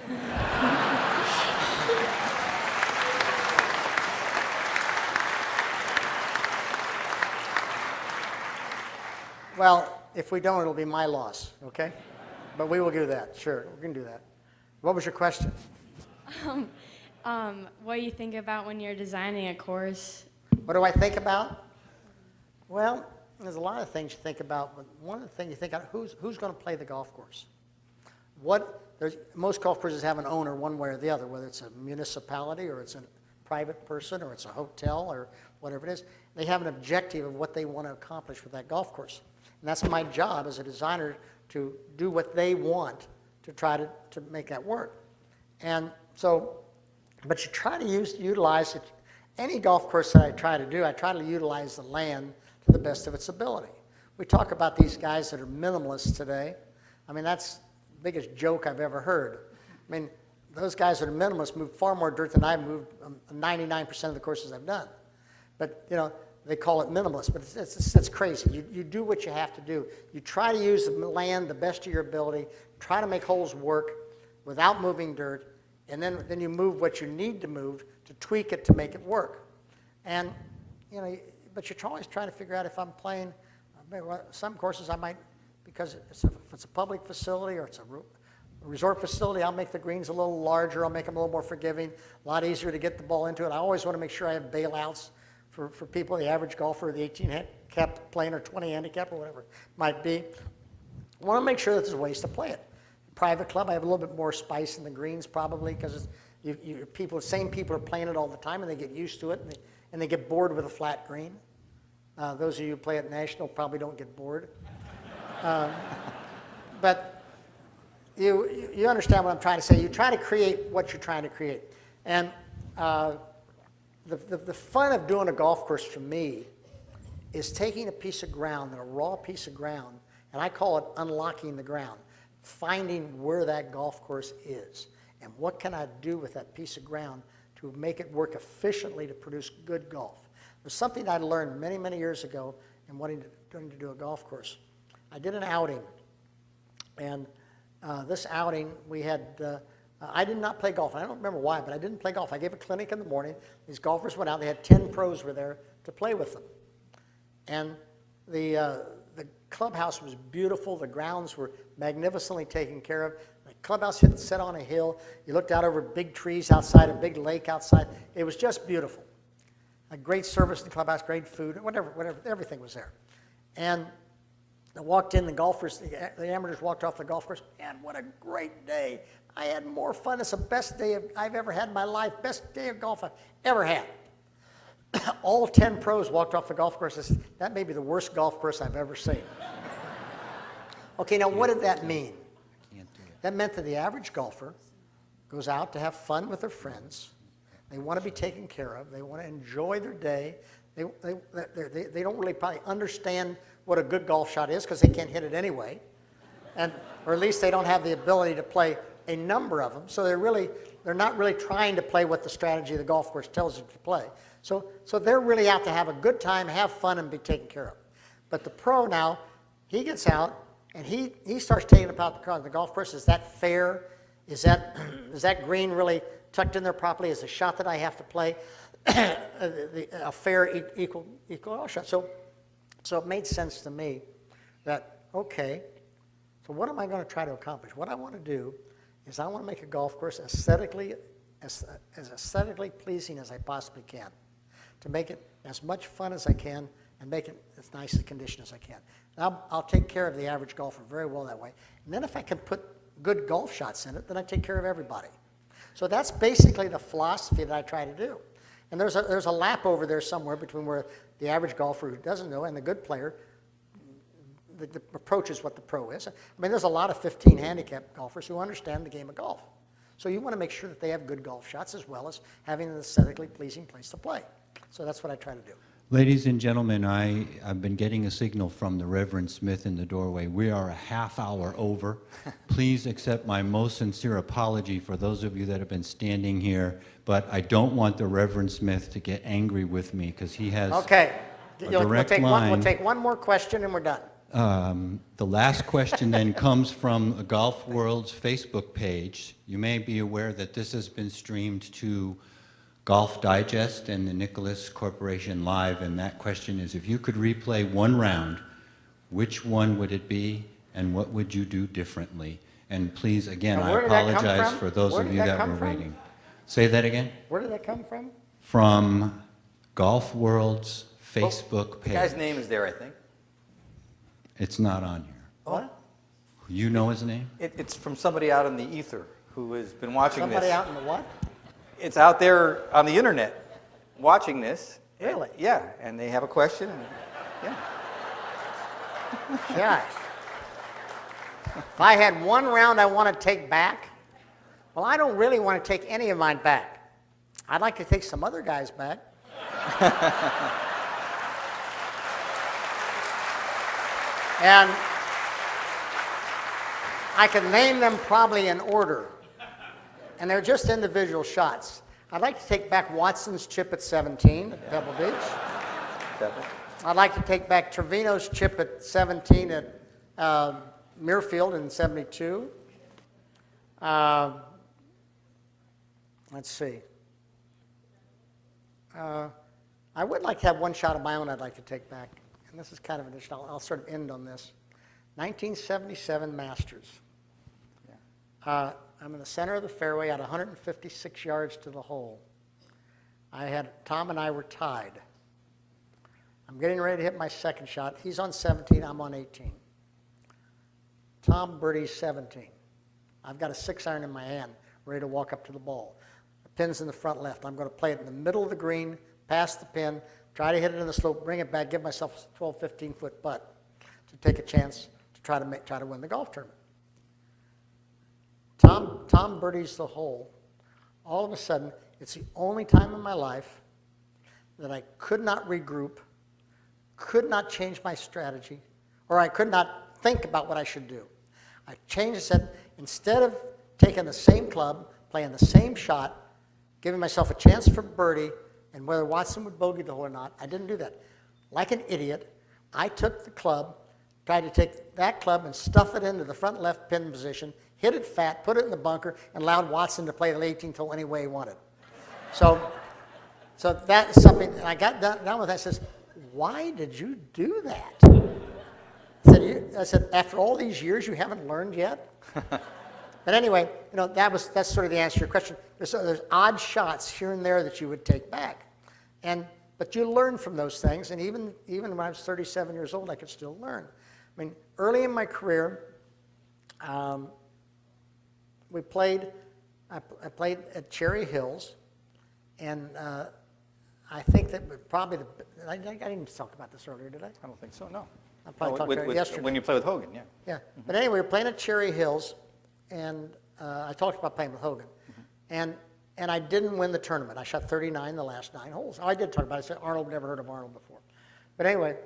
Well, if we don't, it'll be my loss, okay? But we will do that, sure, we can do that. What was your question? What you think about when you're designing a course? What do I think about? Well, there's a lot of things you think about, but one of the things you think about, who's going to play the golf course? Most golf courses have an owner one way or the other, whether it's a municipality or it's a private person or it's a hotel or whatever it is. They have an objective of what they want to accomplish with that golf course. And that's my job as a designer, to do what they want to try to make that work. And so, but you try to utilize it. Any golf course that I try to do, I try to utilize the land to the best of its ability. We talk about these guys that are minimalists today. I mean, that's the biggest joke I've ever heard. I mean, those guys that are minimalists move far more dirt than I've moved 99% of the courses I've done. But, you know, they call it minimalist, but it's crazy. You do what you have to do. You try to use the land the best of your ability, try to make holes work without moving dirt, and then you move what you need to move to tweak it to make it work. And, you know, but you're always trying to figure out if I'm playing, some courses I might, because if it's a public facility or it's a resort facility, I'll make the greens a little larger, I'll make them a little more forgiving, a lot easier to get the ball into it. I always want to make sure I have bailouts for people, the average golfer, the 18 handicap playing or 20 handicap or whatever it might be. I want to make sure that there's ways to play it. Private club, I have a little bit more spice in the greens probably because the same people are playing it all the time and they get used to it and they get bored with a flat green. Those of you who play at National probably don't get bored. But you understand what I'm trying to say. You try to create what you're trying to create. And the fun of doing a golf course for me is taking a piece of ground, a raw piece of ground, and I call it unlocking the ground, finding where that golf course is, and what can I do with that piece of ground to make it work efficiently to produce good golf. There's something I learned many, many years ago in wanting to do a golf course. I did an outing, and this outing we had, I did not play golf. I don't remember why, but I didn't play golf. I gave a clinic in the morning. These golfers went out. They had 10 pros were there to play with them. And the clubhouse was beautiful. The grounds were magnificently taken care of. The clubhouse set on a hill. You looked out over big trees outside, a big lake outside. It was just beautiful. A great service in the clubhouse, great food, whatever, everything was there. And I walked in, the golfers, the amateurs walked off the golf course. Man, what a great day. I had more fun. It's the best day I've ever had in my life, best day of golf I've ever had. All 10 pros walked off the golf course and said, that may be the worst golf course I've ever seen. Okay, now what did that mean? That meant that the average golfer goes out to have fun with their friends. They want to be taken care of. They want to enjoy their day. They don't really probably understand what a good golf shot is because they can't hit it anyway. Or at least they don't have the ability to play a number of them. So they're not really trying to play what the strategy of the golf course tells them to play. So they're really out to have a good time, have fun, and be taken care of. But the pro now, he gets out and he starts taking about the golf course. Is that fair? Is that green really tucked in there properly? Is the shot that I have to play a fair, equal shot? So it made sense to me that, okay, so what am I going to try to accomplish? What I want to do is I want to make a golf course as aesthetically pleasing as I possibly can, to make it as much fun as I can and make it as nice a condition as I can. And I'll take care of the average golfer very well that way. And then if I can put good golf shots in it, then I take care of everybody. So that's basically the philosophy that I try to do. And there's a lap over there somewhere between where the average golfer who doesn't know and the good player, the approach is what the pro is. I mean, there's a lot of 15 handicap golfers who understand the game of golf. So you want to make sure that they have good golf shots as well as having an aesthetically pleasing place to play. So that's what I try to do. Ladies and gentlemen, I've been getting a signal from the Reverend Smith in the doorway. We are a half hour over. Please accept my most sincere apology for those of you that have been standing here, but I don't want the Reverend Smith to get angry with me because he has Okay. a We'll direct take line. we'll take one more question and we're done. The last question then comes from Golf World's Facebook page. You may be aware that this has been streamed to Golf Digest and the Nicklaus Corporation Live, and that question is, if you could replay one round, which one would it be, and what would you do differently? And please, again, And I where did that come apologize from? for those Where of did you that that come were from? waiting. Say that again? Where did that come from? From Golf World's Facebook The page. guy's name is there, I think. It's not on here. What? You know his name? It's from somebody out in the ether who has been watching Somebody this. out in the what? It's out there on the internet watching this. Really? Yeah, and they have a question. And, yeah. Gosh. If I had one round I want to take back, well, I don't really want to take any of mine back. I'd like to take some other guys back. And I can name them probably in order. And they're just individual shots. I'd like to take back Watson's chip at 17 at Pebble Beach. Pebble. I'd like to take back Trevino's chip at 17 at Muirfield in 72. Let's see. I would like to have one shot of my own I'd like to take back. And this is kind of additional. I'll sort of end on this. 1977 Masters. I'm in the center of the fairway at 156 yards to the hole. Tom and I were tied. I'm getting ready to hit my second shot. He's on 17, I'm on 18. Tom birdies 17. I've got a 6-iron in my hand, ready to walk up to the ball. The pin's in the front left. I'm going to play it in the middle of the green, past the pin, try to hit it in the slope, bring it back, give myself a 12, 15-foot putt to take a chance to try to win the golf tournament. Tom birdies the hole. All of a sudden, it's the only time in my life that I could not regroup, could not change my strategy, or I could not think about what I should do. I changed and said, instead of taking the same club, playing the same shot, giving myself a chance for birdie, and whether Watson would bogey the hole or not, I didn't do that. Like an idiot, I took the club, tried to take that club and stuff it into the front left pin position, hit it fat, put it in the bunker, and allowed Watson to play the 18th hole any way he wanted. So that's something, and I got down with that. I says, why did you do that? I said, after all these years, you haven't learned yet? But anyway, that's sort of the answer to your question. There's odd shots here and there that you would take back. But you learn from those things, and even when I was 37 years old, I could still learn. I mean, early in my career, I played at Cherry Hills, and I think that probably I didn't talk about this earlier, did I? I don't think so, no. I probably talked about it yesterday. When you play with Hogan, yeah. Yeah, but anyway, we were playing at Cherry Hills, and I talked about playing with Hogan, and I didn't win the tournament. I shot 39 the last 9 holes. Oh, I did talk about it. I said Arnold, never heard of Arnold before. But anyway,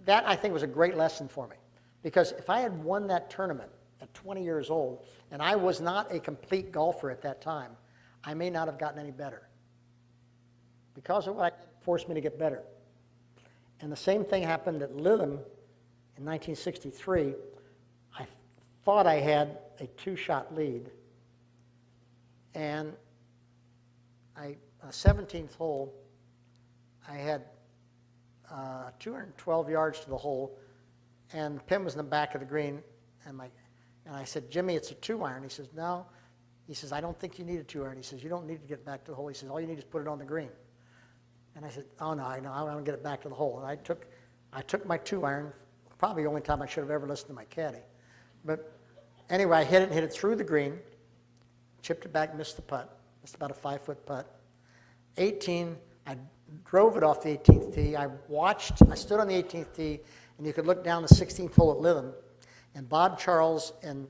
that I think was a great lesson for me, because if I had won that tournament at 20 years old, and I was not a complete golfer at that time, I may not have gotten any better. Because of what forced me to get better. And the same thing happened at Lytham in 1963. I thought I had a 2-shot lead. And on the 17th hole, I had 212 yards to the hole, and the pin was in the back of the green. And I said, Jimmy, it's a 2-iron. He says, no. He says, I don't think you need a 2-iron. He says, you don't need to get back to the hole. He says, all you need is put it on the green. And I said, oh, no, I want to get it back to the hole. And I took my 2-iron, probably the only time I should have ever listened to my caddy. But anyway, I hit it through the green, chipped it back, missed the putt. Missed about a 5-foot putt. 18, I drove it off the 18th tee. I stood on the 18th tee, and you could look down the 16th hole at Lytham, and Bob Charles and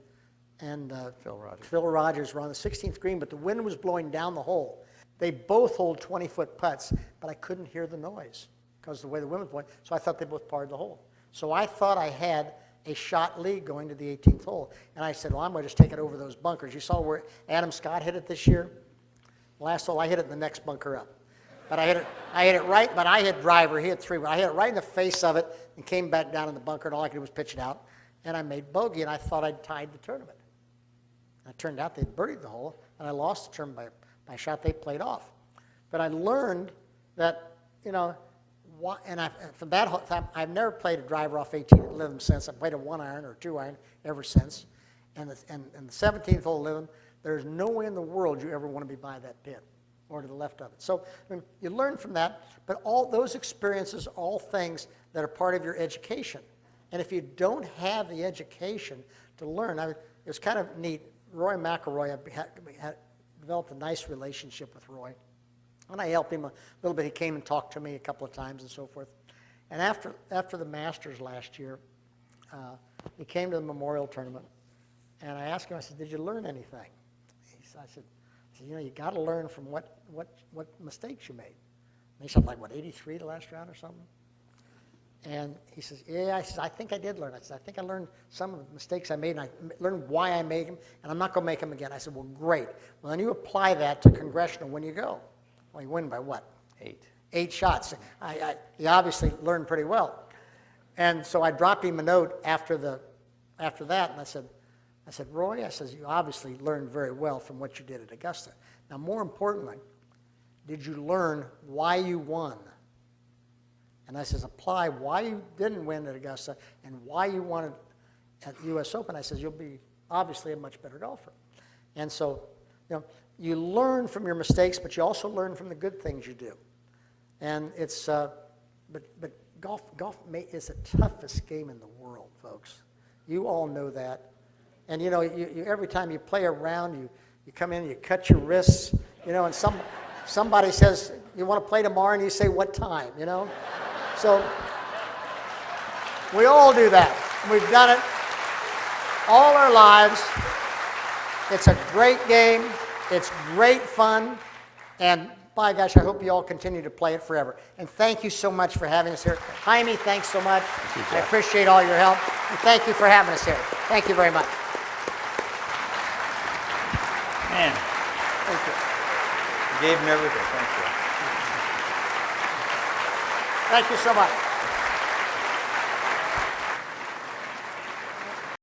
and Rogers. Phil Rogers were on the 16th green, but the wind was blowing down the hole. They both hold 20-foot putts, but I couldn't hear the noise because the way the wind was blowing, so I thought they both parred the hole. So I thought I had a shot lead going to the 18th hole, and I said, well, I'm going to just take it over those bunkers. You saw where Adam Scott hit it this year? Last hole, I hit it in the next bunker up. But I hit it right, but I hit driver, he hit 3, but I hit it right in the face of it and came back down in the bunker, and all I could do was pitch it out. And I made bogey, and I thought I'd tied the tournament. And it turned out they'd birdied the hole, and I lost the tournament by a shot they played off. But I learned that, from that time, I've never played a driver off 18 at Lytham since. I've played a 1-iron or 2-iron ever since. And the 17th hole at Lytham, there's no way in the world you ever want to be by that pin or to the left of it. So you learn from that, but all those experiences are all things that are part of your education. And if you don't have the education to learn, it was kind of neat. Roy McIlroy, I developed a nice relationship with Roy. And I helped him a little bit. He came and talked to me a couple of times and so forth. And after the Masters last year, he came to the Memorial Tournament. And I asked him, I said, did you learn anything? I said, you got to learn from what mistakes you made. And he said, like, 83 the last round or something? And he says, yeah. I said, I think I did learn. I said, I think I learned some of the mistakes I made, and I learned why I made them, and I'm not going to make them again. I said, well, great. Well, then you apply that to Congressional when you go. Well, you win by what? 8. 8 shots. He obviously learned pretty well. And so I dropped him a note after that, and I said, Roy, I said, you obviously learned very well from what you did at Augusta. Now, more importantly, did you learn why you won? And I says, apply why you didn't win at Augusta and why you won at the U.S. Open. I says, you'll be obviously a much better golfer. And so, you learn from your mistakes, but you also learn from the good things you do. And it's, but golf is the toughest game in the world, folks. You all know that. And you every time you play a round, you come in and you cut your wrists, and somebody says, you want to play tomorrow, and you say, what time, So we all do that. We've done it all our lives. It's a great game. It's great fun. And by gosh, I hope you all continue to play it forever. And thank you so much for having us here. Jaime, thanks so much. I appreciate all your help. And thank you for having us here. Thank you very much. Man, Thank you. you gave him everything. Thank you. Thank you so much.